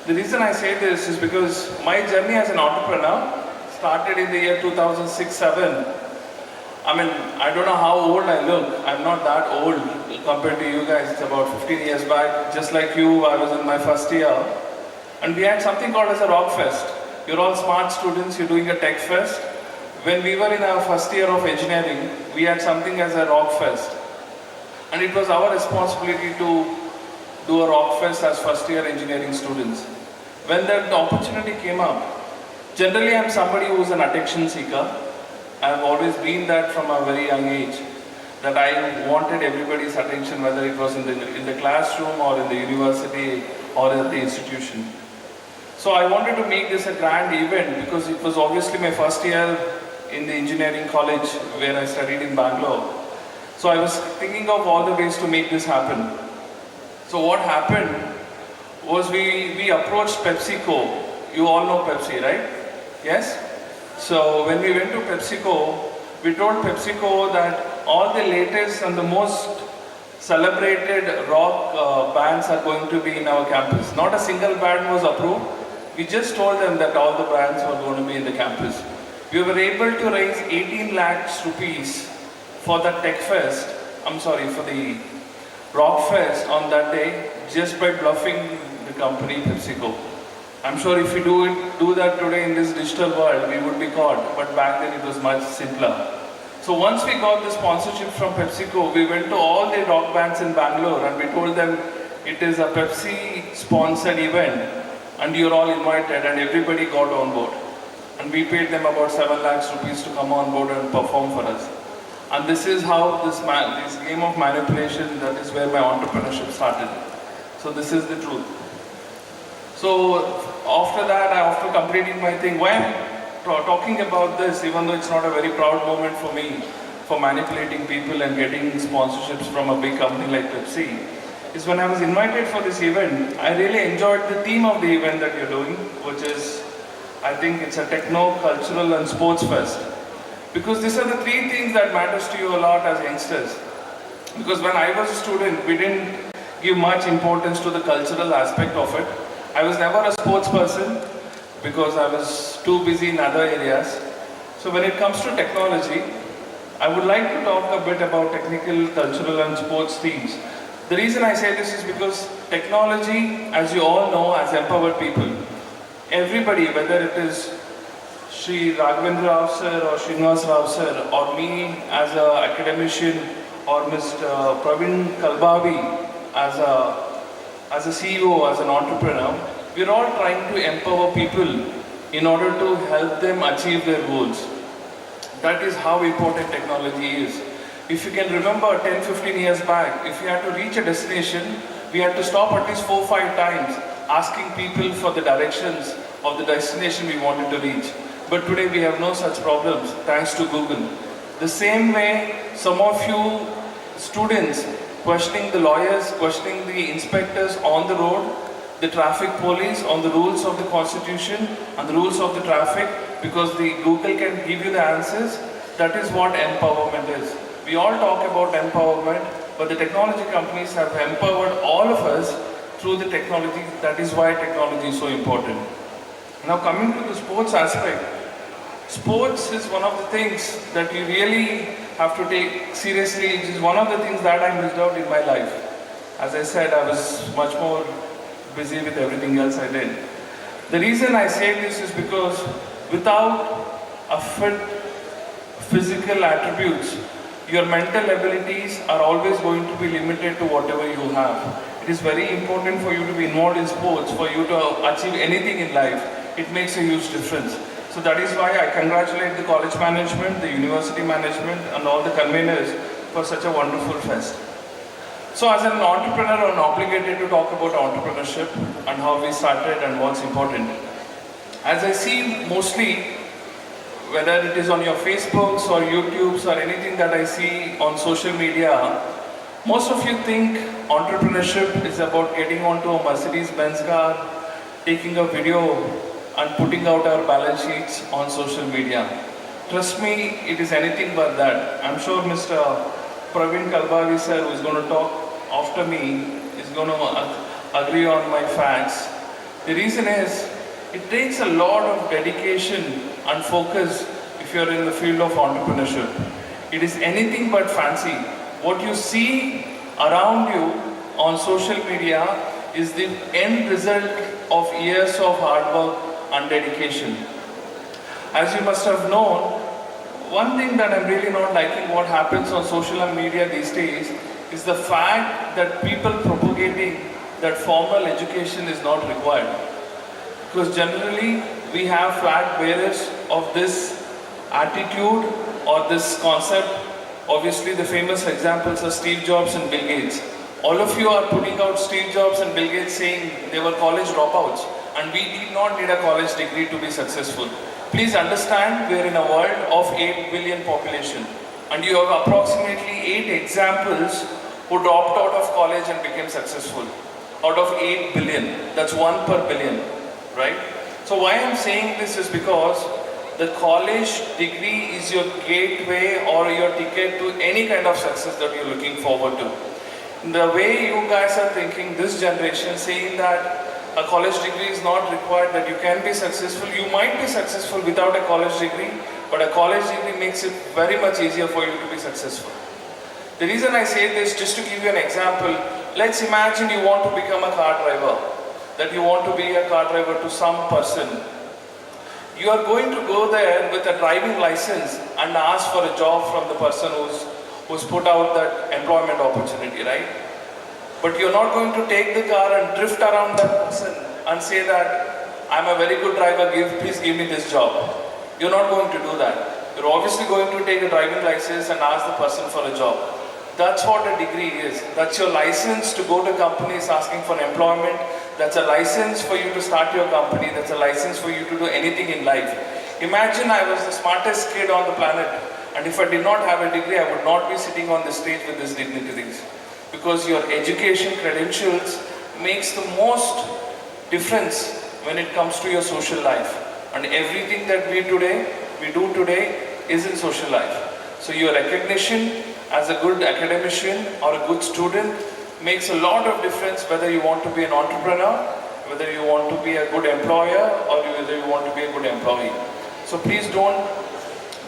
The reason I say this is because my journey as an entrepreneur started in the year 2006-07. I mean, I don't know how old I look. I'm not that old compared to you guys. It's about 15 years back. Just like you, I was in my first year. And we had something called as a Rock Fest. You're all smart students, you're doing a tech fest. When we were in our first year of engineering, we had something as a Rock Fest. And it was our responsibility to do a Rock Fest as first year engineering students. When the opportunity came up, generally I'm somebody who's an attention seeker. I've always been that from a very young age, that I wanted everybody's attention, whether it was in the classroom or in the university or at the institution. So I wanted to make this a grand event because it was obviously my first year in the engineering college where I studied in Bangalore. So I was thinking of all the ways to make this happen. So what happened was we approached PepsiCo. You all know Pepsi, right? Yes? So when we went to PepsiCo, we told PepsiCo that all the latest and the most celebrated rock bands are going to be in our campus. Not a single band was approved. We just told them that all the bands were going to be in the campus. We were able to raise 18 lakhs rupees for the Tech Fest, for the Rock Fest on that day, just by bluffing the company PepsiCo. I'm sure if we do that today in this digital world, we would be caught, but back then it was much simpler. So once we got the sponsorship from PepsiCo, we went to all the rock bands in Bangalore and we told them it is a Pepsi sponsored event and you're all invited, and everybody got on board. And we paid them about 7 lakhs rupees to come on board and perform for us. And this is how this game of manipulation, that is where my entrepreneurship started. So this is the truth. So after that, after completing my thing, why I'm talking about this, even though it's not a very proud moment for me, for manipulating people and getting sponsorships from a big company like Pepsi, is when I was invited for this event, I really enjoyed the theme of the event that you're doing, which is, I think it's a techno, cultural and sports fest. Because these are the three things that matters to you a lot as youngsters. Because when I was a student, we didn't give much importance to the cultural aspect of it. I was never a sports person because I was too busy in other areas. So when it comes to technology, I would like to talk a bit about technical, cultural and sports themes. The reason I say this is because technology, as you all know, has empowered people. Everybody, whether it is Sri Raghavendra Rao sir or Srinivas Rao sir, or me as an academician, or Mr. Praveen Kalbhavi as a CEO, as an entrepreneur, we're all trying to empower people in order to help them achieve their goals. That is how important technology is. If you can remember 10-15 years back, if we had to reach a destination, we had to stop at least 4-5 times asking people for the directions of the destination we wanted to reach. But today we have no such problems thanks to Google. The same way some of you students questioning the lawyers, questioning the inspectors on the road, the traffic police on the rules of the constitution and the rules of the traffic, because the Google can give you the answers. That is what empowerment is. We all talk about empowerment, but the technology companies have empowered all of us through the technology. That is why technology is so important. Now coming to the sports aspect, sports is one of the things that you really have to take seriously. It is one of the things that I missed out in my life. As I said, I was much more busy with everything else I did. The reason I say this is because without a fit physical attributes, your mental abilities are always going to be limited to whatever you have. It is very important for you to be involved in sports, for you to achieve anything in life. It makes a huge difference. So that is why I congratulate the college management, the university management and all the conveners for such a wonderful fest. So as an entrepreneur, I'm obligated to talk about entrepreneurship and how we started and what's important. As I see mostly, whether it is on your Facebooks or YouTubes or anything that I see on social media, most of you think entrepreneurship is about getting onto a Mercedes-Benz car, taking a video and putting out our balance sheets on social media. Trust me, it is anything but that. I'm sure Mr. Praveen Kalbhavi sir, who is going to talk after me, is going to agree on my facts. The reason is, it takes a lot of dedication and focus if you're in the field of entrepreneurship. It is anything but fancy. What you see around you on social media is the end result of years of hard work and dedication. As you must have known, one thing that I'm really not liking what happens on social media these days is the fact that people propagating that formal education is not required. Because generally we have flag bearers of this attitude or this concept. Obviously the famous examples are Steve Jobs and Bill Gates. All of you are putting out Steve Jobs and Bill Gates saying they were college dropouts and we did not need a college degree to be successful. Please understand, we are in a world of 8 billion population and you have approximately 8 examples who dropped out of college and became successful. Out of 8 billion, that's 1 per billion. Right? So why I'm saying this is because the college degree is your gateway or your ticket to any kind of success that you're looking forward to. The way you guys are thinking, this generation, saying that a college degree is not required, that you can be successful. You might be successful without a college degree, but a college degree makes it very much easier for you to be successful. The reason I say this, just to give you an example, let's imagine you want to become a car driver. That you want to be a car driver to some person. You are going to go there with a driving license and ask for a job from the person who's put out that employment opportunity, right? But you're not going to take the car and drift around that person and say that, I'm a very good driver, please give me this job. You're not going to do that. You're obviously going to take a driving license and ask the person for a job. That's what a degree is. That's your license to go to companies asking for employment. That's a license for you to start your company. That's a license for you to do anything in life. Imagine I was the smartest kid on the planet, and if I did not have a degree, I would not be sitting on the stage with these dignitaries. Because your education credentials makes the most difference when it comes to your social life. And everything that we do today is in social life. So your recognition as a good academician or a good student makes a lot of difference whether you want to be an entrepreneur, whether you want to be a good employer, or whether you want to be a good employee. So please don't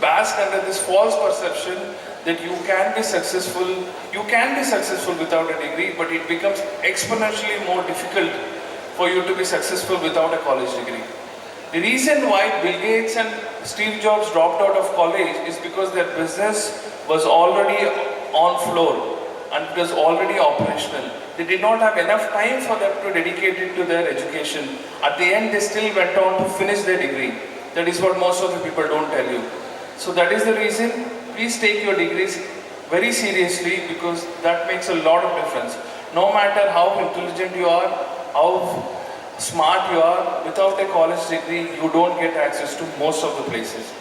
bask under this false perception that you can be successful. You can be successful without a degree, but it becomes exponentially more difficult for you to be successful without a college degree. The reason why Bill Gates and Steve Jobs dropped out of college is because their business was already on floor and it was already operational. They did not have enough time for them to dedicate it to their education. At the end, they still went on to finish their degree. That is what most of the people don't tell you. So that is the reason, please take your degrees very seriously, because that makes a lot of difference. No matter how intelligent you are, how smart you are, without a college degree, you don't get access to most of the places.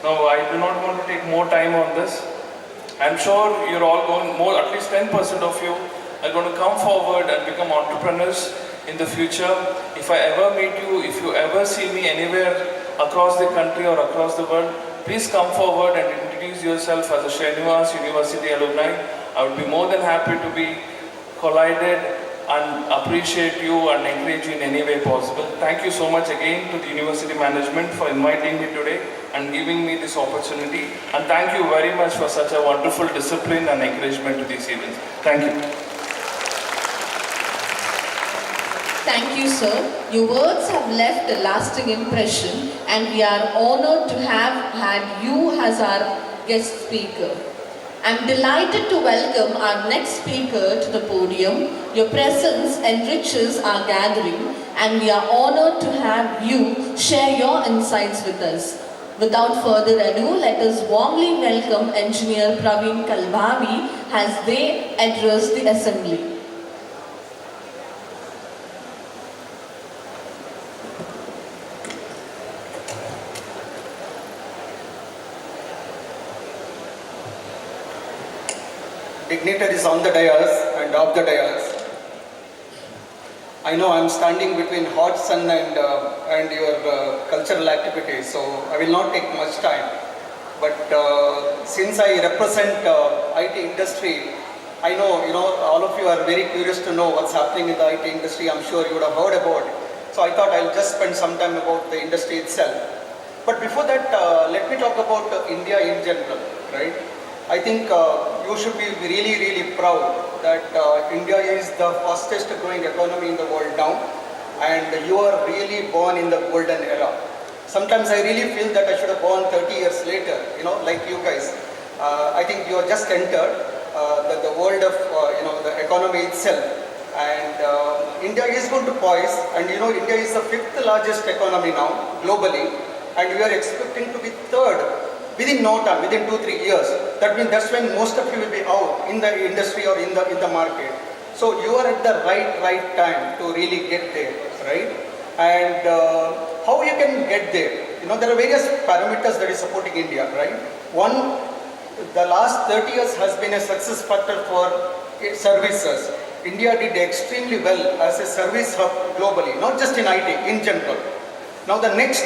Now, I do not want to take more time on this. I'm sure you're all going, at least 10% of you are going to come forward and become entrepreneurs in the future. If I ever meet you, if you ever see me anywhere across the country or across the world, please come forward and introduce yourself as a Srinivas University alumni. I would be more than happy to be collided and appreciate you and encourage you in any way possible. Thank you so much again to the university management for inviting me today and giving me this opportunity. And thank you very much for such a wonderful discipline and encouragement to these events. Thank you. Thank you, sir. Your words have left a lasting impression, and we are honored to have had you as our guest speaker. I'm delighted to welcome our next speaker to the podium. Your presence enriches our gathering and we are honored to have you share your insights with us. Without further ado, let us warmly welcome Engineer Praveen Kalbhavi as they address the assembly. Dignitaries on the dais and off the dais. I know I'm standing between hot sun and your cultural activities, so I will not take much time. But since I represent IT industry, I know all of you are very curious to know what's happening in the IT industry. I'm sure you would have heard about it. So I thought I'll just spend some time about the industry itself. But before that, let me talk about India in general, right? I think you should be really proud that India is the fastest growing economy in the world now, and you are really born in the golden era. Sometimes I really feel that I should have born 30 years later, like you guys. I think you have just entered the world of the economy itself, and India is going to poise, and India is the 5th largest economy now globally, and we are expecting to be 3rd within no time, within 2-3 years. That means that's when most of you will be out in the industry or in the market. So you are at the right time to really get there, right? And how you can get there? There are various parameters that is supporting India, right? One, the last 30 years has been a success factor for its services. India did extremely well as a service hub globally, not just in IT, in general. Now the next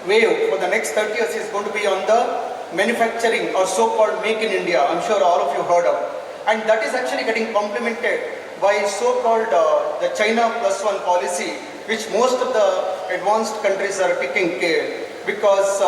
wave for the next 30 years is going to be on the manufacturing or so-called Make in India. I'm sure all of you heard of. And that is actually getting complemented by so-called the China +1 policy, which most of the advanced countries are taking care, because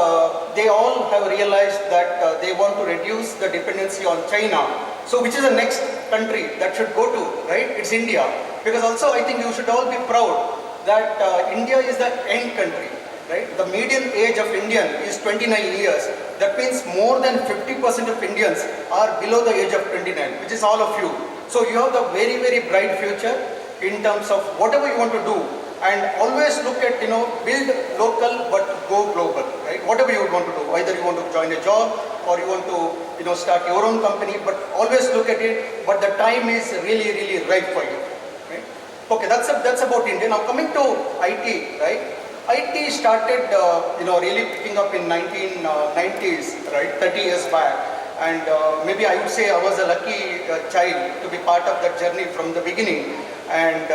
they all have realized that they want to reduce the dependency on China. So which is the next country that should go to, right? It's India. Because also I think you should all be proud that India is the end country. Right? The median age of Indian is 29 years. That means more than 50% of Indians are below the age of 29, which is all of you. So you have the very bright future in terms of whatever you want to do, and always look at, build local but go global, right? Whatever you want to do, either you want to join a job or you want to, start your own company, but always look at it, but the time is really right for you, right? Okay, that's about India. Now coming to IT, right? IT started, really picking up in 1990s, right, 30 years back. And maybe I would say I was a lucky child to be part of that journey from the beginning. And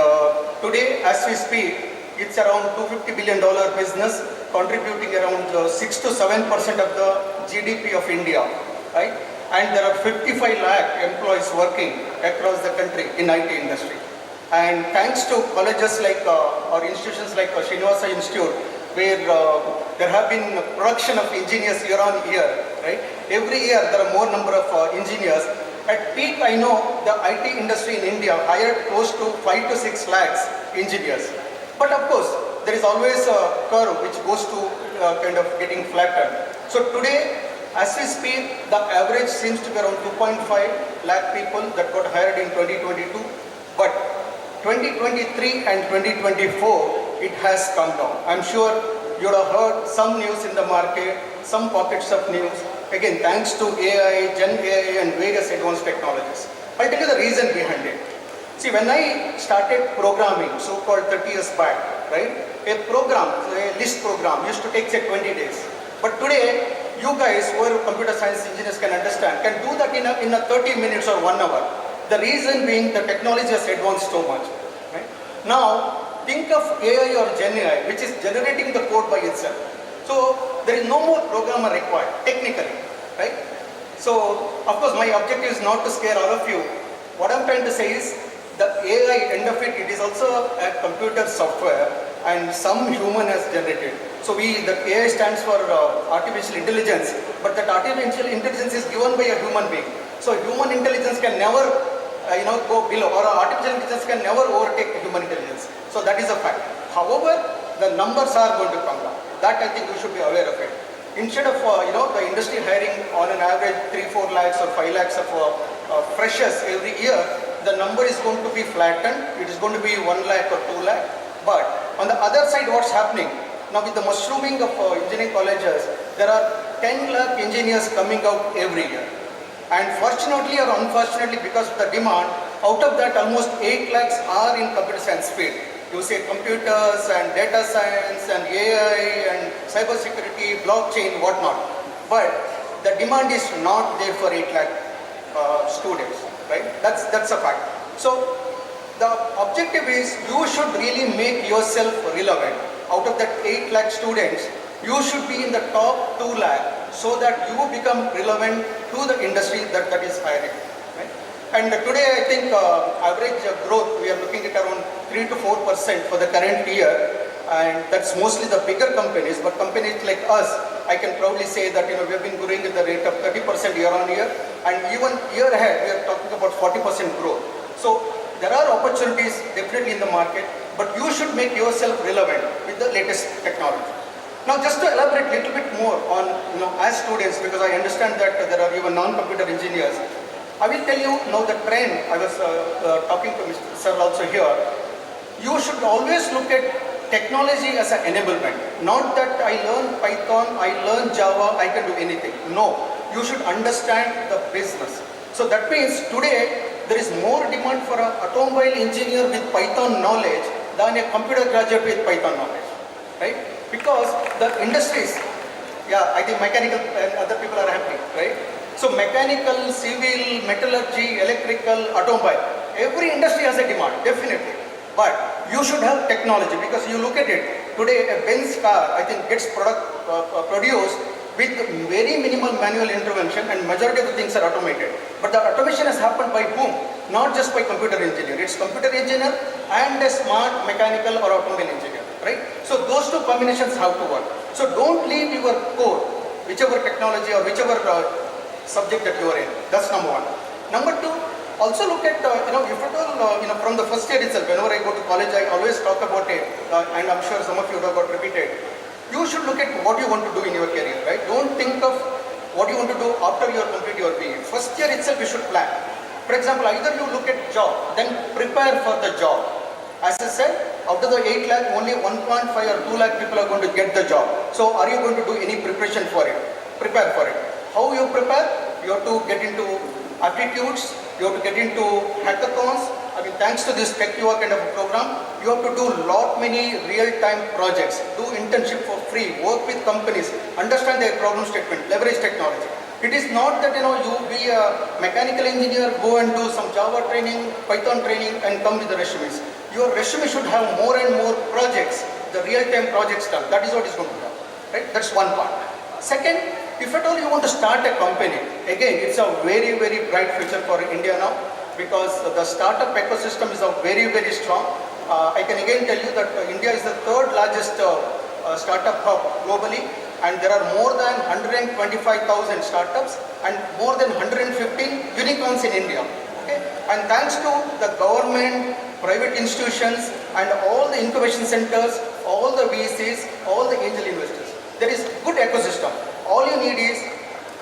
today, as we speak, it's around $250 billion business, contributing around 6 to 7% of the GDP of India, right? And there are 55 lakh employees working across the country in IT industry. And thanks to colleges like or institutions like Srinivas Institute, where there have been production of engineers year on year, right? Every year there are more number of engineers. At peak, I know the IT industry in India hired close to 5 to 6 lakhs engineers. But of course, there is always a curve which goes to kind of getting flattened. So today, as we speak, the average seems to be around 2.5 lakh people that got hired in 2022. But 2023 and 2024, it has come down. I'm sure you would have heard some news in the market, some pockets of news. Again, thanks to AI, Gen AI and various advanced technologies. I'll tell you the reason behind it. See, when I started programming, so-called 30 years back, right? A list program used to take say 20 days. But today, you guys who are computer science engineers can understand, can do that in a 30 minutes or 1 hour. The reason being the technology has advanced so much. Right? Now, think of AI or Gen AI, which is generating the code by itself. So, there is no more programmer required, technically. Right? So, of course, my objective is not to scare all of you. What I'm trying to say is, the AI end of it, it is also a computer software and some human has generated. So, the AI stands for artificial intelligence, but that artificial intelligence is given by a human being. So, human intelligence can never go below, or artificial intelligence can never overtake human intelligence. So that is a fact. However, the numbers are going to come down. That I think we should be aware of it. Instead of the industry hiring on an average 3-4 lakhs or 5 lakhs of freshers every year, the number is going to be flattened. It is going to be 1 lakh or 2 lakh. But on the other side, what's happening now with the mushrooming of engineering colleges, there are 10 lakh engineers coming out every year. And fortunately or unfortunately, because of the demand, out of that almost 8 lakhs are in computer science field. You say computers and data science and AI and cyber security, blockchain, whatnot. But the demand is not there for 8 lakh students, right? That's a fact. So the objective is you should really make yourself relevant. Out of that 8 lakh students, you should be in the top 2 lakh so that you become relevant to the industry that is hiring. Right? And today I think average growth, we are looking at around 3 to 4% for the current year, and that's mostly the bigger companies, but companies like us, I can proudly say that we have been growing at the rate of 30% year on year, and even year ahead we are talking about 40% growth. So there are opportunities definitely in the market, but you should make yourself relevant with the latest technology. Now just to elaborate a little bit more on, as students, because I understand that there are even non-computer engineers, I will tell you now the trend. I was talking to Mr. Sir also here. You should always look at technology as an enablement. Not that I learn Python, I learn Java, I can do anything. No, you should understand the business. So that means today there is more demand for an automobile engineer with Python knowledge than a computer graduate with Python knowledge, right? Because the industries, I think mechanical and other people are happy, right? So mechanical, civil, metallurgy, electrical, automobile, every industry has a demand, definitely. But you should have technology, because you look at it, today a Benz car, I think, gets produced with very minimal manual intervention, and majority of the things are automated. But the automation has happened by whom? Not just by computer engineer. It's computer engineer and a smart mechanical or automobile engineer, right? So those two combinations have to work. So don't leave your core, whichever technology or whichever subject that you are in. That's number one. Number two, also look at, if at all, from the first year itself, whenever I go to college, I always talk about it, and I'm sure some of you have got repeated. You should look at what you want to do in your career, right? Don't think of what you want to do after you complete your BA. First year itself, you should plan. For example, either you look at job, then prepare for the job. As I said, out of the 8 lakh, only 1.5 or 2 lakh people are going to get the job. So are you going to do any preparation for it? Prepare for it. How you prepare? You have to get into aptitudes, you have to get into hackathons. I mean, thanks to this Tech Yuva kind of a program, you have to do many real-time projects, do internship for free, work with companies, understand their problem statement, leverage technology. It is not that you be a mechanical engineer, go and do some Java training, Python training, and come with the resumes. Your resume should have more and more projects, the real-time projects done. That is what is going to happen, right? That's one part. Second, if at all you want to start a company, again, it's a very bright future for India now, because the startup ecosystem is very strong. I can again tell you that India is the third largest startup hub globally, and there are more than 125,000 startups and more than 115 unicorns in India. Okay? And thanks to the government, private institutions, and all the incubation centers, all the VCs, all the angel investors, there is good ecosystem. All you need is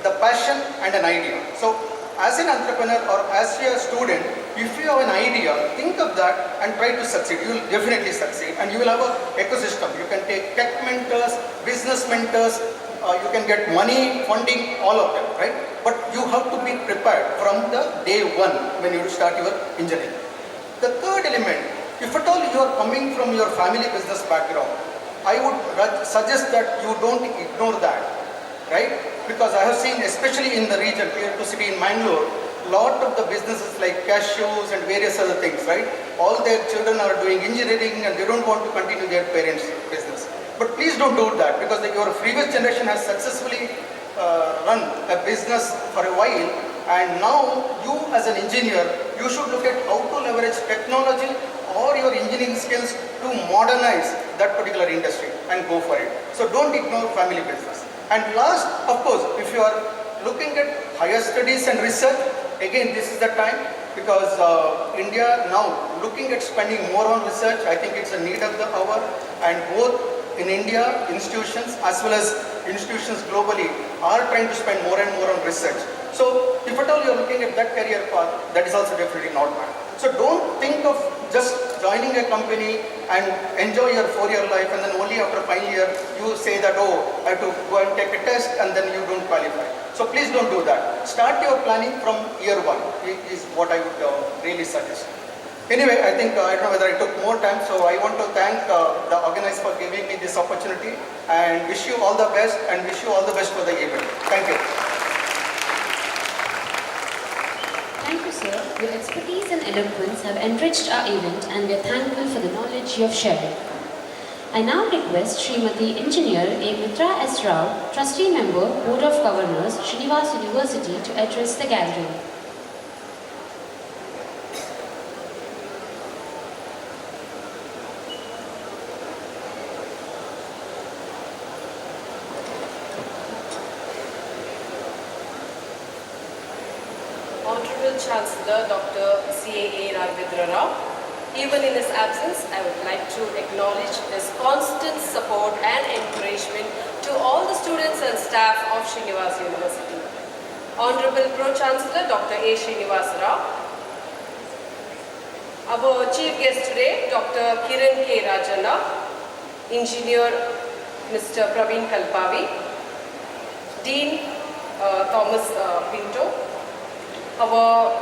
the passion and an idea. So as an entrepreneur or as a student, if you have an idea, think of that and try to succeed. You will definitely succeed, and you will have an ecosystem. You can take tech mentors, business mentors, you can get money, funding, all of them, right? But you have to be prepared from the day one when you start your engineering. The third element, if at all you are coming from your family business background, I would suggest that you don't ignore that, right? Because I have seen, especially in the region, tier 2 city in Mangaluru, lot of the businesses like cashews and various other things, right? All their children are doing engineering and they don't want to continue their parents' business. But please don't do that, because your previous generation has successfully run a business for a while, and now you as an engineer, you should look at how to leverage technology or your engineering skills to modernize that particular industry and go for it. So don't ignore family business. And last, of course, if you are looking at higher studies and research, again, this is the time, because India now looking at spending more on research. I think it's a need of the hour, and both in India, institutions as well as institutions globally are trying to spend more and more on research. So if at all you're looking at that career path, that is also definitely not bad. So don't think of just joining a company and enjoy your 4-year life and then only after final year you say that, oh, I have to go and take a test and then you don't qualify. So please don't do that. Start your planning from year 1 is what I would really suggest. Anyway, I think, I don't know whether I took more time, so I want to thank the organizers for giving me this opportunity and wish you all the best and wish you all the best for the event. Thank you. Thank you, sir. Your expertise and eloquence have enriched our event and we are thankful for the knowledge you have shared. I now request Srimati Engineer A. Mitra S. Rao, Trustee Member, Board of Governors, Srinivas University to address the gathering. Honorable Chancellor Dr. C.A. Raghavendra Rao. Even in his absence, I would like to acknowledge his constant support and encouragement to all the students and staff of Srinivas University. Honorable Pro-Chancellor Dr. A. Srinivas Rao. Our chief guest today, Dr. Kiran K. Rajanna, Engineer Mr. Praveen Kalbhavi, Dean Thomas Pinto, our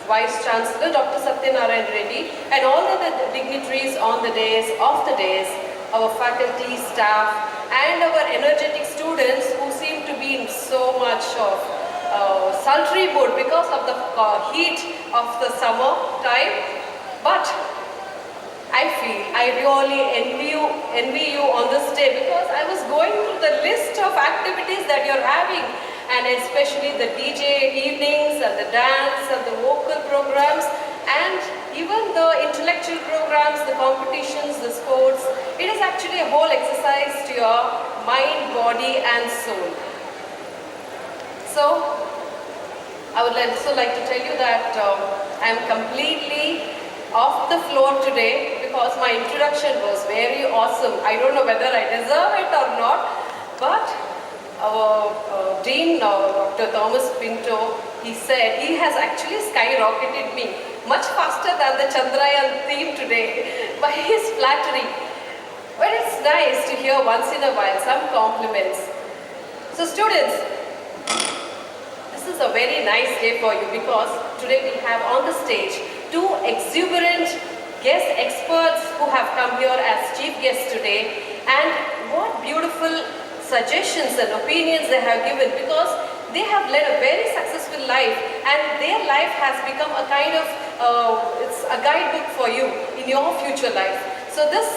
Vice-Chancellor Dr. Sathyanarayana Reddy, and all the dignitaries on the days, off the days, our faculty, staff, and our energetic students who seem to be in so much of sultry mood because of the heat of the summer time. But I feel I really envy you on this day because I was going through the list of activities that you're having, and especially the DJ evenings and the dance and the vocal programs and even the intellectual programs, the competitions, the sports. It is actually a whole exercise to your mind, body and soul. So I would also like to tell you that I am completely off the floor today because my introduction was very awesome. I don't know whether I deserve it or not, but our Dean, Dr. Thomas Pinto, he said he has actually skyrocketed me much faster than the Chandrayaan theme today by his flattery. But it's nice to hear once in a while some compliments. So students, this is a very nice day for you because today we have on the stage 2 exuberant guest experts who have come here as chief guests today, and what beautiful suggestions and opinions they have given because they have led a very successful life and their life has become a kind of, it's a guidebook for you in your future life. So this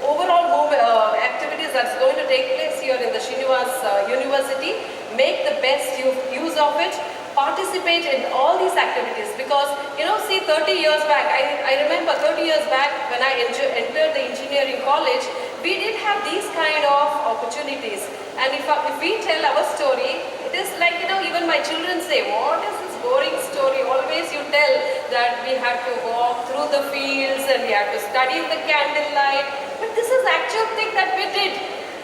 overall activities that's going to take place here in the Srinivas University, make the best use of it. Participate in all these activities because, you know, see 30 years back, I remember 30 years back when I entered the engineering college, we did have these kind of opportunities, and if we tell our story, it is like, you know, even my children say, what is this boring story? Always you tell that we have to walk through the fields and we have to study in the candlelight, but this is actual thing that we did.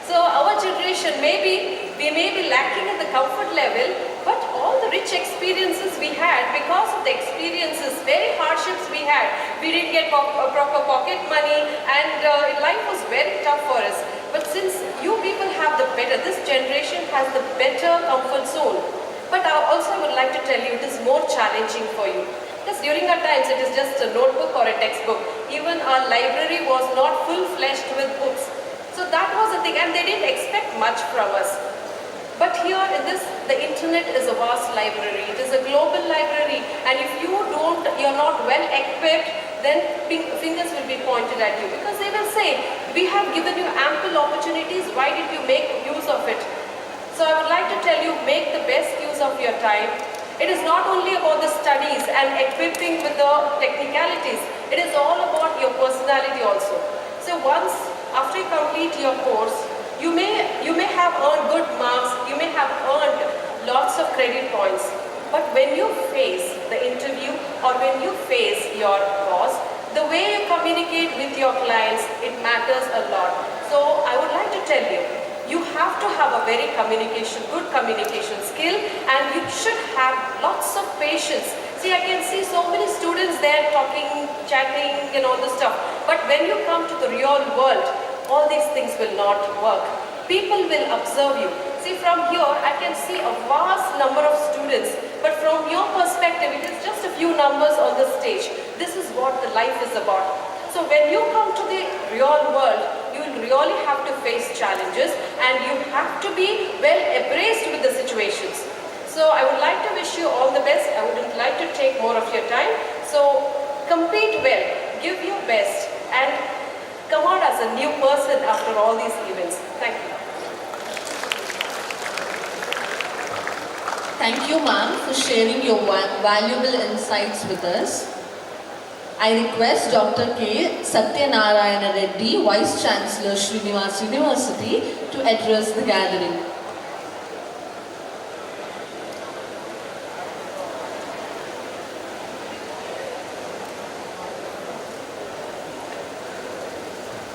So our generation, we may be lacking in the comfort level, but all the rich experiences we had, because of the experiences, very hardships we had, we didn't get proper pocket money and life was very tough for us. But since you people have the better, this generation has the better comfort zone. But I also would like to tell you it is more challenging for you. Because during our times it is just a notebook or a textbook. Even our library was not full-fledged with books. So that was the thing, and they didn't expect much from us. But here in this, the internet is a vast library. It is a global library, and if you're not well equipped, then fingers will be pointed at you because they will say, we have given you ample opportunities, why did you make use of it? So I would like to tell you, make the best use of your time. It is not only about the studies and equipping with the technicalities, it is all about your personality also. So once, after you complete your course, you may have earned good marks, you may have earned lots of credit points, but when you face the interview or when you face your boss, the way you communicate with your clients, it matters a lot. So I would like to tell you, you have to have a very good communication skill, and you should have lots of patience. See, I can see so many students there talking, chatting and all this stuff. But when you come to the real world, all these things will not work. People will observe you. See, from here, I can see a vast number of students, but from your perspective, it is just a few numbers on the stage. This is what the life is about. So when you come to the real world, you will really have to face challenges, and you have to be well abreast with the situations. So I would like to wish you all the best. I wouldn't like to take more of your time. So compete well, give your best, and come out as a new person after all these events. Thank you. Thank you, ma'am, for sharing your valuable insights with us. I request Dr. K. Sathyanarayana Reddy, Vice-Chancellor, Srinivas University, to address the gathering.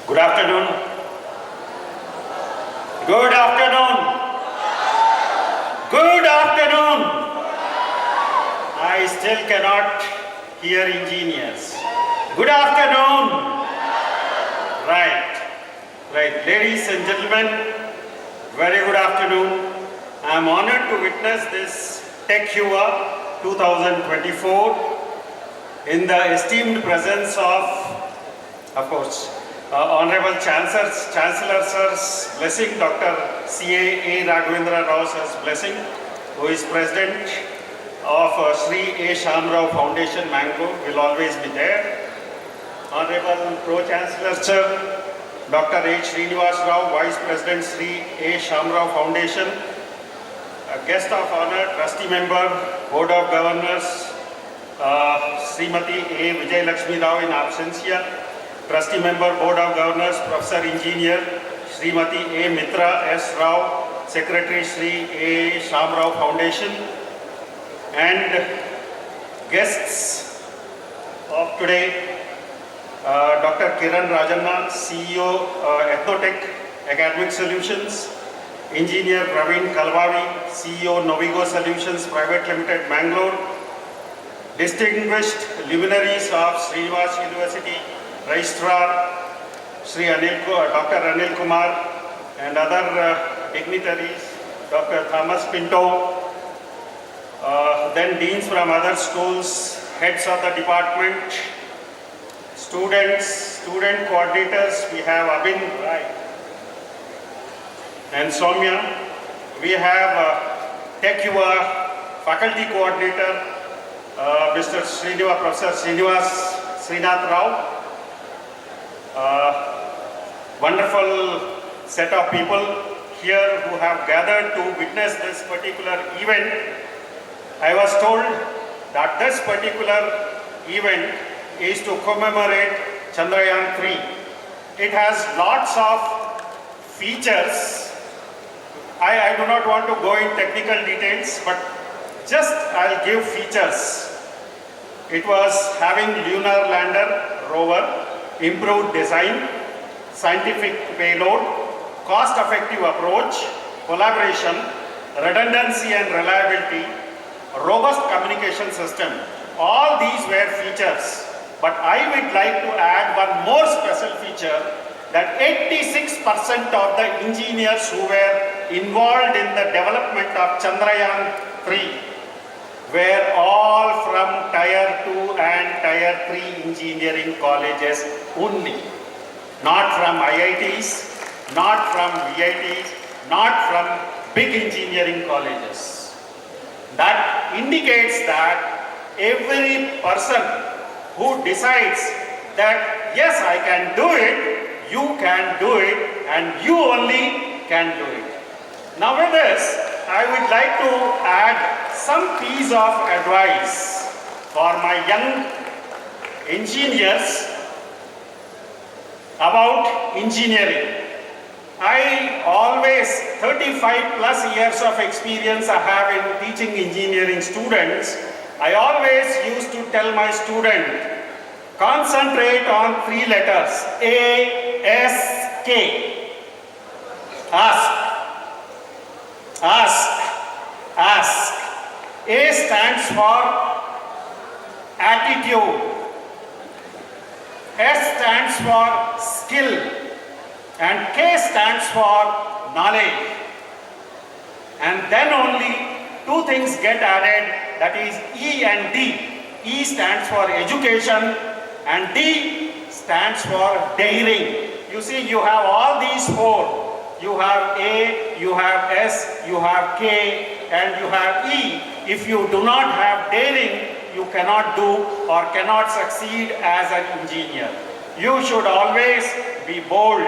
Good afternoon. Good afternoon. Good afternoon. I still cannot hear engineers. Good afternoon. Right. Ladies and gentlemen, very good afternoon. I am honored to witness this Tech Yuva 2024 in the esteemed presence of course, Honorable Chancellor Sir's blessing, Dr. C.A. Raghavendra Rao Sir's blessing, who is President of Sri A. Shamrao Foundation, Mangaluru, will always be there. Honorable Pro-Chancellor Sir, Dr. H. Srinivas Rao, Vice President, Sri A. Shamrao Foundation, a guest of honor, Trustee Member, Board of Governors, Srimati A. Vijayalakshmi Rao in absentia, Trustee Member, Board of Governors, Professor Engineer, Srimati A. Mitra S. Rao, Secretary, Sri A. Shamrao Foundation, and guests of today, Dr. Kiran Rajanna, CEO, Ethnotech Academic Solutions, Engineer Praveen Kalbhavi, CEO, Novigo Solutions Private Limited, Mangaluru, distinguished luminaries of Srinivas University, Registrar, Sri Dr. Anil Kumar, and other dignitaries, Dr. Thomas Pinto, then deans from other schools, heads of the department, students, student coordinators, we have Abhin and Soumya. We have Tech Yuva faculty coordinator, Mr. Srinivas, Professor Srinath Rao. Wonderful set of people here who have gathered to witness this particular event. I was told that this particular event is to commemorate Chandrayaan 3. It has lots of features. I do not want to go in technical details, but just I'll give features. It was having lunar lander rover, improved design, scientific payload, cost-effective approach, collaboration, redundancy and reliability, robust communication system. All these were features, but I would like to add one more special feature, that 86% of the engineers who were involved in the development of Chandrayaan 3 were all from Tier 2 and Tier 3 engineering colleges only. Not from IITs, not from VITs, not from big engineering colleges. That indicates that every person who decides that yes, I can do it, you can do it, and you only can do it. Now with this, I would like to add some piece of advice for my young engineers about engineering. I always, 35 plus years of experience I have in teaching engineering students, I always used to tell my student, concentrate on 3 letters, A, S, K. Ask. Ask. Ask. A stands for attitude. S stands for skill. And K stands for knowledge. And then only two things get added, that is E and D. E stands for education and D stands for daring. You see, you have all these four. You have A, you have S, you have K, and you have E. If you do not have daring, you cannot do or cannot succeed as an engineer. You should always be bold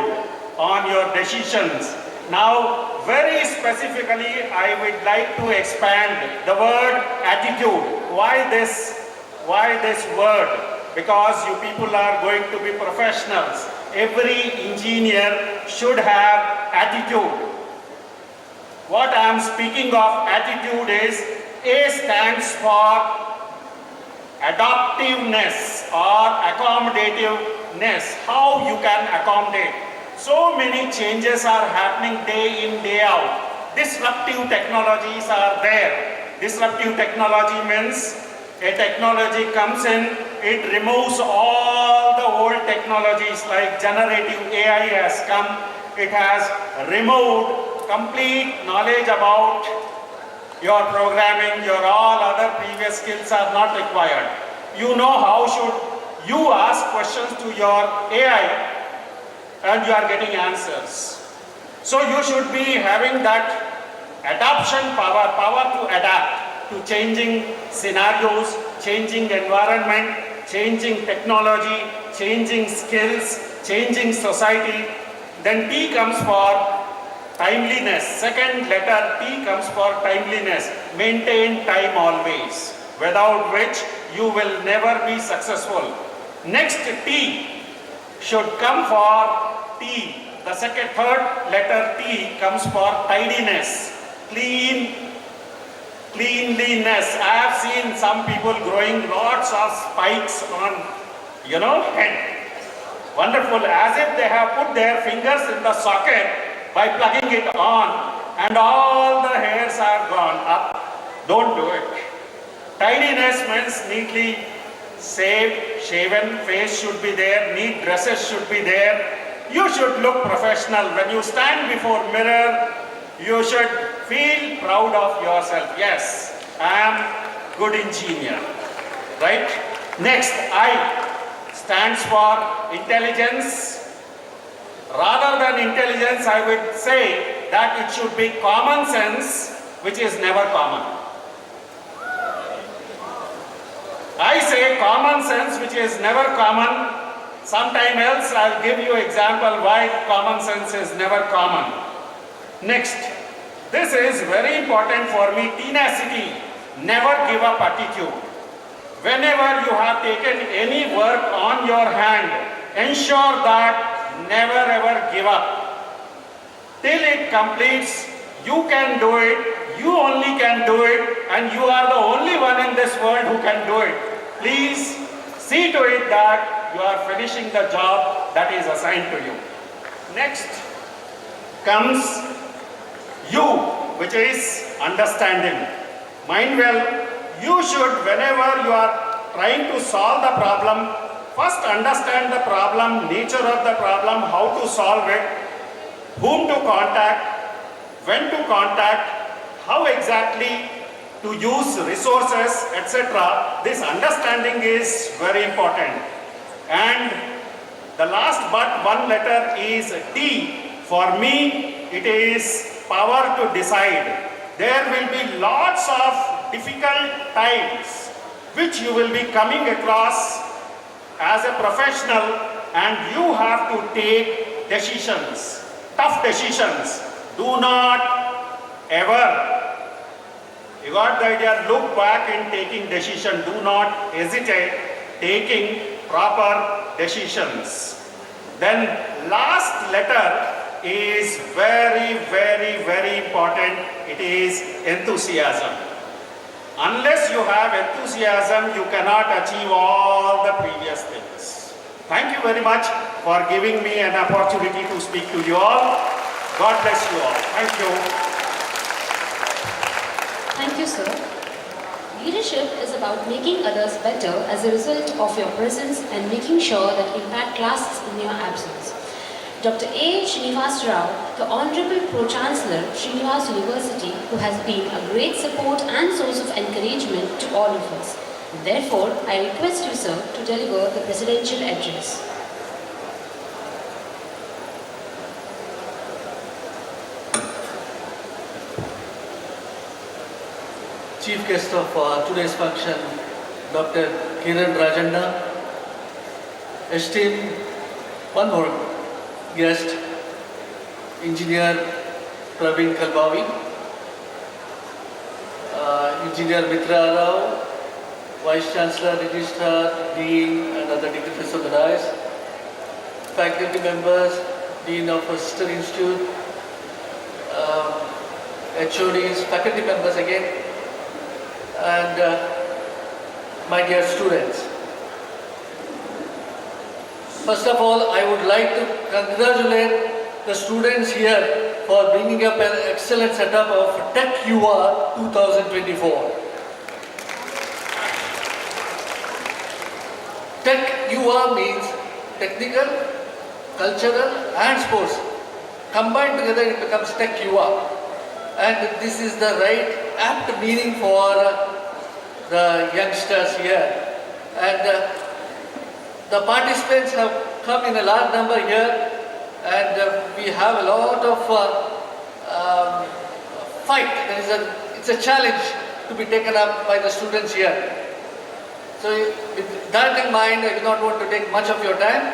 on your decisions. Now, very specifically, I would like to expand the word attitude. Why this word? Because you people are going to be professionals. Every engineer should have attitude. What I am speaking of attitude is, A stands for adaptiveness or accommodativeness. How you can accommodate. So many changes are happening day in, day out. Disruptive technologies are there. Disruptive technology means a technology comes in, it removes all the old technologies like generative AI has come. It has removed complete knowledge about your programming, your all other previous skills are not required. You know how should you ask questions to your AI and you are getting answers. So you should be having that adaptation power to adapt to changing scenarios, changing environment, changing technology, changing skills, changing society. Then T comes for timeliness. Second letter T comes for timeliness. Maintain time always, without which you will never be successful. Next T should come for T. The third letter T comes for tidiness, cleanliness. I have seen some people growing lots of spikes on, head. Wonderful, as if they have put their fingers in the socket by plugging it on and all the hairs are gone up. Don't do it. Tidiness means neatly shaved, shaven, face should be there, neat dresses should be there. You should look professional. When you stand before mirror, you should feel proud of yourself. Yes, I am good engineer, right? Next, I stands for intelligence. Rather than intelligence, I would say that it should be common sense, which is never common. I say common sense, which is never common. Sometime else I'll give you example why common sense is never common. Next, this is very important for me, tenacity, never give up attitude. Whenever you have taken any work on your hand, ensure that never ever give up. Till it completes, you can do it, you only can do it, and you are the only one in this world who can do it. Please see to it that you are finishing the job that is assigned to you. Next comes U, which is understanding. Mind well, you should, whenever you are trying to solve the problem, first understand the problem, nature of the problem, how to solve it, whom to contact, when to contact, how exactly to use resources, etc. This understanding is very important. And the last but one letter is T. For me, it is power to decide. There will be lots of difficult times which you will be coming across as a professional, and you have to take decisions, tough decisions. Do not ever, you got the idea, look back in taking decision. Do not hesitate taking proper decisions. Then last letter is very, very, very important. It is enthusiasm. Unless you have enthusiasm, you cannot achieve all the previous things. Thank you very much for giving me an opportunity to speak to you all. God bless you all. Thank you. Thank you, sir. Leadership is about making others better as a result of your presence and making sure that impact lasts in your absence. Dr. A. Srinivas Rao, the Honorable Pro-Chancellor, Srinivas University, who has been a great support and source of encouragement to all of us. Therefore, I request you, sir, to deliver the presidential address. Chief guest of today's function, Dr. Kiran Rajanna, esteemed one more guest, Engineer Praveen Kalbhavi, Engineer Mitra Rao, Vice-Chancellor, Registrar, Dean and other dignitaries of the dais, faculty members, Dean of a Sister Institute, HODs, faculty members again, and my dear students. First of all, I would like to congratulate the students here for bringing up an excellent setup of Tech Yuva 2024. Tech Yuva means technical, cultural and sports. Combined together it becomes Tech Yuva. And this is the right apt meaning for the youngsters here. And the participants have come in a large number here, and we have a lot of fight. It's a challenge to be taken up by the students here. So with that in mind, I do not want to take much of your time.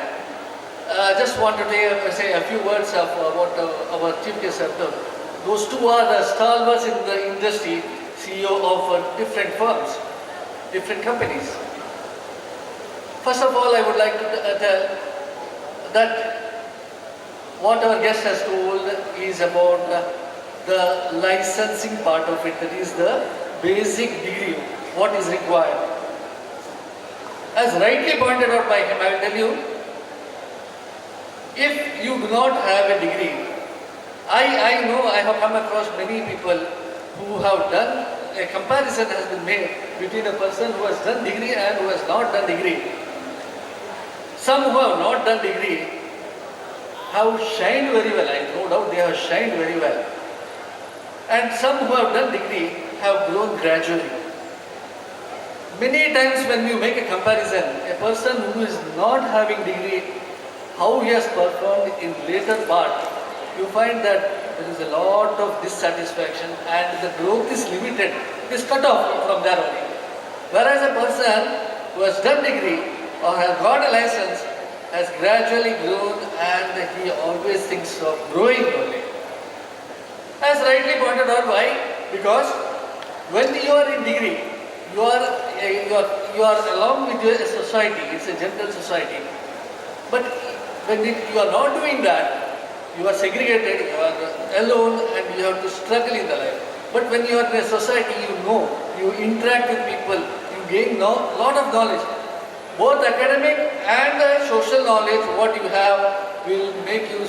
Just want to say a few words of what our chief guests have done. Those two are the stalwarts in the industry, CEO of different firms, different companies. First of all, I would like to tell that what our guest has told is about the licensing part of it, that is the basic degree, what is required. As rightly pointed out by him, I will tell you, if you do not have a degree, I know I have come across many people who have done, a comparison has been made between a person who has done degree and who has not done degree. Some who have not done degree have shined very well, I no doubt they have shined very well. And some who have done degree have grown gradually. Many times when you make a comparison, a person who is not having degree, how he has performed in later part, you find that there is a lot of dissatisfaction and the growth is limited, it is cut off from there only. Whereas a person who has done degree or has got a license has gradually grown and he always thinks of growing only. As rightly pointed out, why? Because when you are in degree, you are along with your society, it's a general society. But when you are not doing that, you are segregated, you are alone and you have to struggle in the life. But when you are in a society, you know, you interact with people, you gain lot of knowledge. Both academic and social knowledge, what you have will make you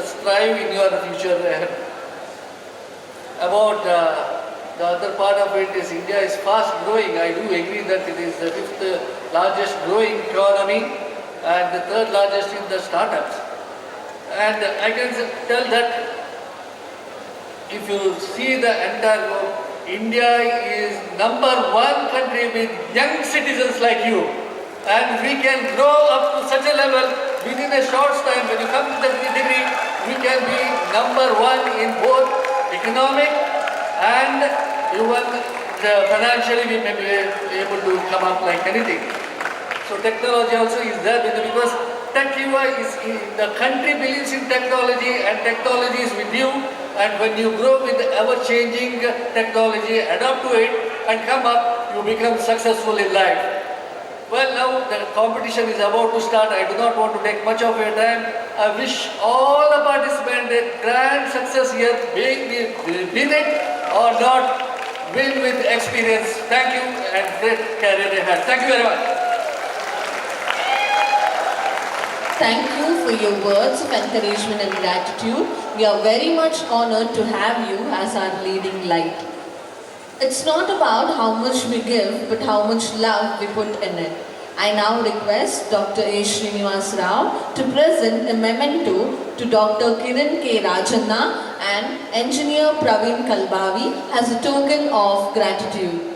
strive in your future ahead. About the other part of it is India is fast growing. I do agree that it is the 5th largest growing economy and the 3rd largest in the startups. And I can tell that if you see the entire world, India is #1 country with young citizens like you. And we can grow up to such a level within a short time. When you come to the degree, we can be #1 in both economic and even financially we may be able to come up like anything. So technology also is there because Tech Yuva is the country believes in technology and technology is with you, and when you grow with ever-changing technology, adapt to it and come up, you become successful in life. Well, now the competition is about to start. I do not want to take much of your time. I wish all the participants a grand success here, win it or not, win with experience. Thank you and great career ahead. Thank you very much. Thank you for your words of encouragement and gratitude. We are very much honored to have you as our leading light. It's not about how much we give, but how much love we put in it. I now request Dr. A. Srinivas Rao to present a memento to Dr. Kiran K. Rajanna and Engineer Praveen Kalbhavi as a token of gratitude.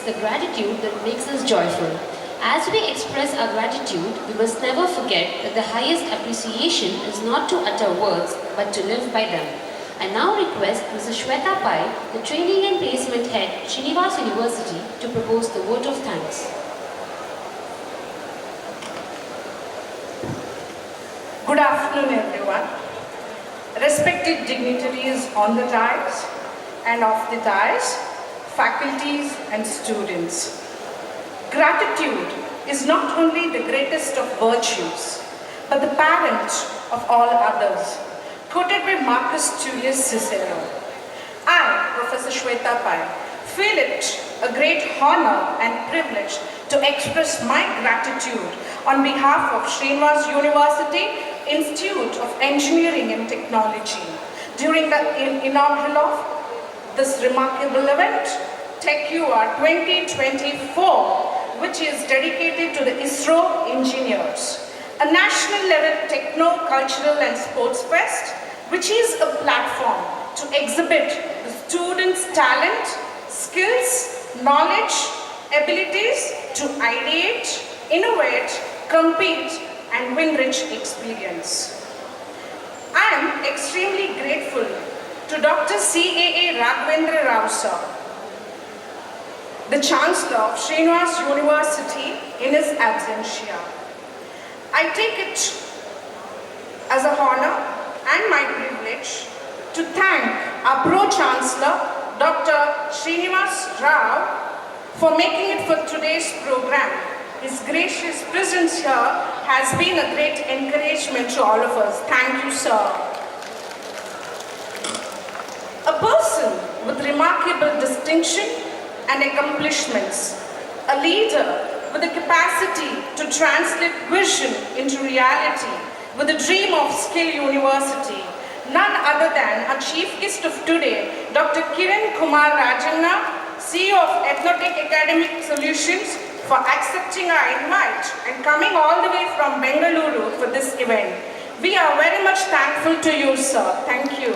The gratitude that makes us joyful. As we express our gratitude, we must never forget that the highest appreciation is not to utter words, but to live by them. I now request Mrs. Shweta Pai, the Training and Placement Head, Srinivas University, to propose the vote of thanks. Good afternoon, everyone. Respected dignitaries on the dais and off the dais, faculties and students. Gratitude is not only the greatest of virtues, but the parent of all others. Quoted by Marcus Tullius Cicero. I, Professor Shweta Pai, feel it a great honor and privilege to express my gratitude on behalf of Srinivas University Institute of Engineering and Technology during the inaugural of this remarkable event, TechUA 2024, which is dedicated to the ISRO engineers, a national level techno-cultural and sports fest, which is a platform to exhibit the students' talent, skills, knowledge, abilities to ideate, innovate, compete, and win rich experience. I am extremely grateful to Dr. CAA Raghavendra Rao sir, the Chancellor of Srinivas University in his absentia. I take it as an honor and my privilege to thank our Pro-Chancellor, Dr. Srinivas Rao, for making it for today's program. His gracious presence here has been a great encouragement to all of us. Thank you, sir. A person with remarkable distinction and accomplishments, a leader with the capacity to translate vision into reality, with a dream of skill university, none other than our chief guest of today, Dr. Kiran Kumar Rajanna, CEO of Ethnotech Academic Solutions, for accepting our invite and coming all the way from Bengaluru for this event. We are very much thankful to you, sir. Thank you.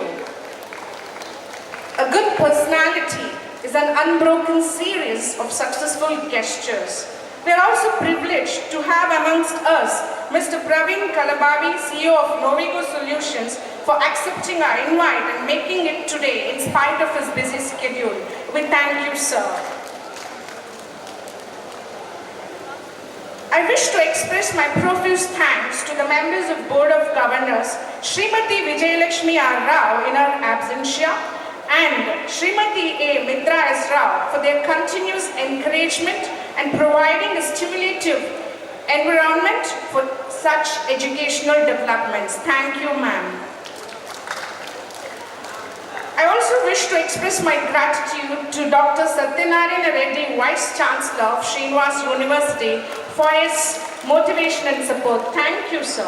A good personality is an unbroken series of successful gestures. We are also privileged to have amongst us Mr. Praveen Kalbhavi, CEO of Novigo Solutions, for accepting our invite and making it today in spite of his busy schedule. We thank you, sir. I wish to express my profuse thanks to the members of Board of Governors, Srimati Vijayalakshmi Rao in her absentia, and Srimati A. Mitra Rao for their continuous encouragement and providing a stimulative environment for such educational developments. Thank you, ma'am. I also wish to express my gratitude to Dr. Sathyanarayana Reddy, Vice-Chancellor of Srinivas University, for his motivation and support. Thank you, sir.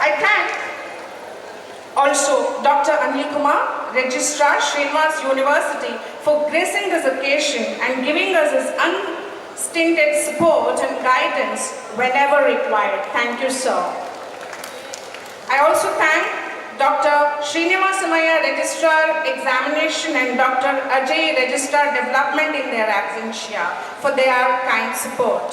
I thank also Dr. Anil Kumar, Registrar, Srinivas University, for gracing this occasion and giving us his unstinted support and guidance whenever required. Thank you, sir. I also thank Dr. Srinivas University, Registrar Examination, and Dr. Ajay, Registrar Development in their absentia, for their kind support.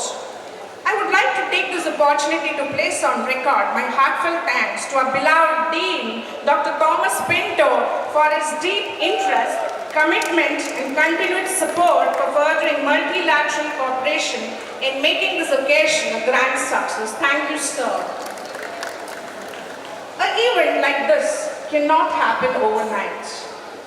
I would like to take this opportunity to place on record my heartfelt thanks to our beloved Dean, Dr. Thomas Pinto, for his deep interest, commitment, and continued support for furthering multilateral cooperation in making this occasion a grand success. Thank you, sir. An event like this cannot happen overnight.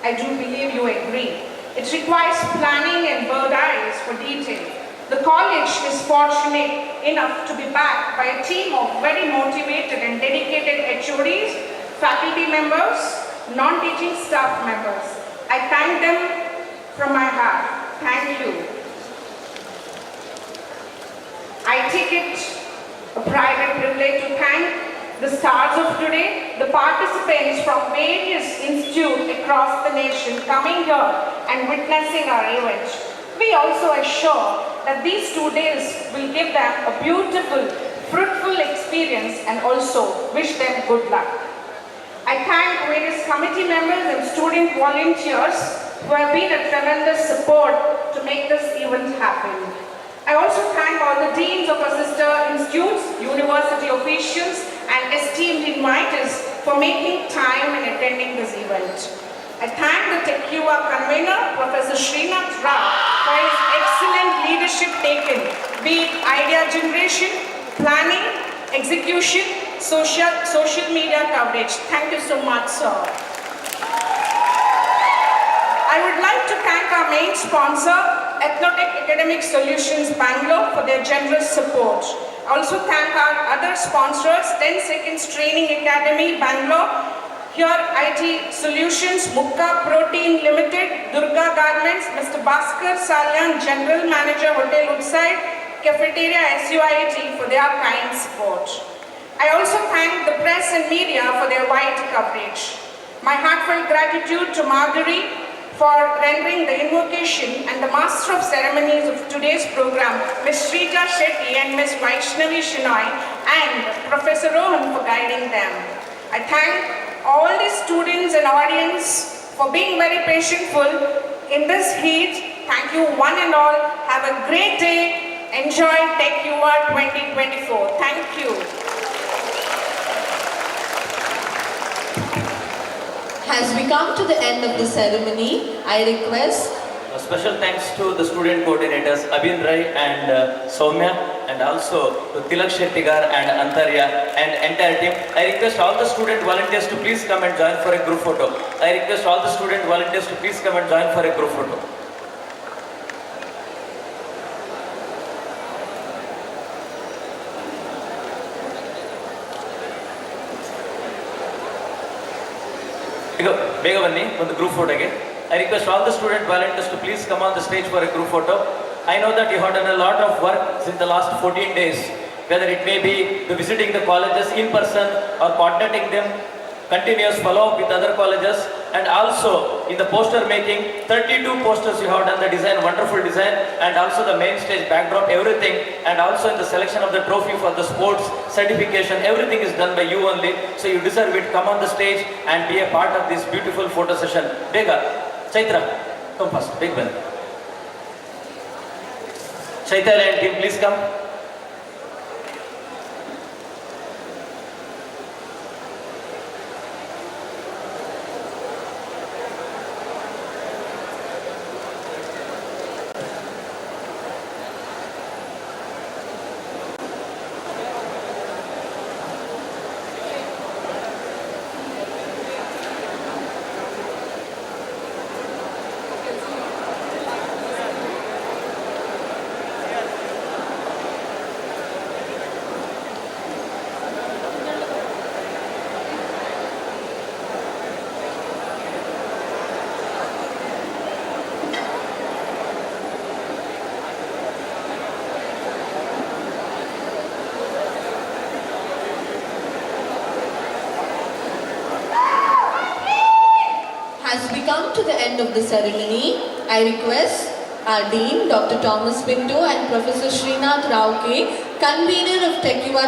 I do believe you agree. It requires planning and bird eyes for detail. The college is fortunate enough to be backed by a team of very motivated and dedicated HODs, faculty members, non-teaching staff members. I thank them from my heart. Thank you. I take it a private privilege to thank the stars of today, the participants from various institutes across the nation coming here and witnessing our event. We also assure that these 2 days will give them a beautiful, fruitful experience and also wish them good luck. I thank various committee members and student volunteers who have been a tremendous support to make this event happen. I also thank all the deans of our sister institutes, university officials, and esteemed inviters for making time and attending this event. I thank the TechUva convener, Professor Srinivas Rao, for his excellent leadership taken, be it idea generation, planning, execution, social media coverage. Thank you so much, sir. I would like to thank our main sponsor, Ethnotech Academic Solutions Bangalore, for their generous support. I also thank our other sponsors, 10 Seconds Training Academy, Bangalore, Here IT Solutions, MUKKA Protein Limited, Durga Garments, Mr. Bhaskar Salyan, General Manager, Hotel Woodside, Cafeteria SUIT for their kind support. I also thank the press and media for their wide coverage. My heartfelt gratitude to Marjorie for rendering the invocation and the master of ceremonies of today's program, Ms. Shrita Shetty and Ms. Vaishnavi Shinoy, and Professor Rohan for guiding them. I thank all the students and audience for being very patientful in this heat. Thank you one and all. Have a great day. Enjoy TechUva 2024. Thank you. As we come to the end of the ceremony, I request a special thanks to the student coordinators Abhin Rai and Soumya, and also to Tilak Shettigar and Antarya and entire team. I request all the student volunteers to please come and join for a group photo. I request all the student volunteers to please come and join for a group photo. Bega Vanni, on the group photo again. I request all the student volunteers to please come on the stage for a group photo. I know that you have done a lot of work since the last 14 days, whether it may be to visiting the colleges in person or contacting them, continuous follow-up with other colleges, and also in the poster making, 32 posters you have done the design, wonderful design, and also the main stage backdrop, everything, and also in the selection of the trophy for the sports certification, everything is done by you only, so you deserve it. Come on the stage and be a part of this beautiful photo session. Bega, Chaitra, come first, big one. Chaitra and team, please come. As we come to the end of the ceremony, I request our Dean, Dr. Thomas Pinto and Professor Srinivas Rao, convener of TechUva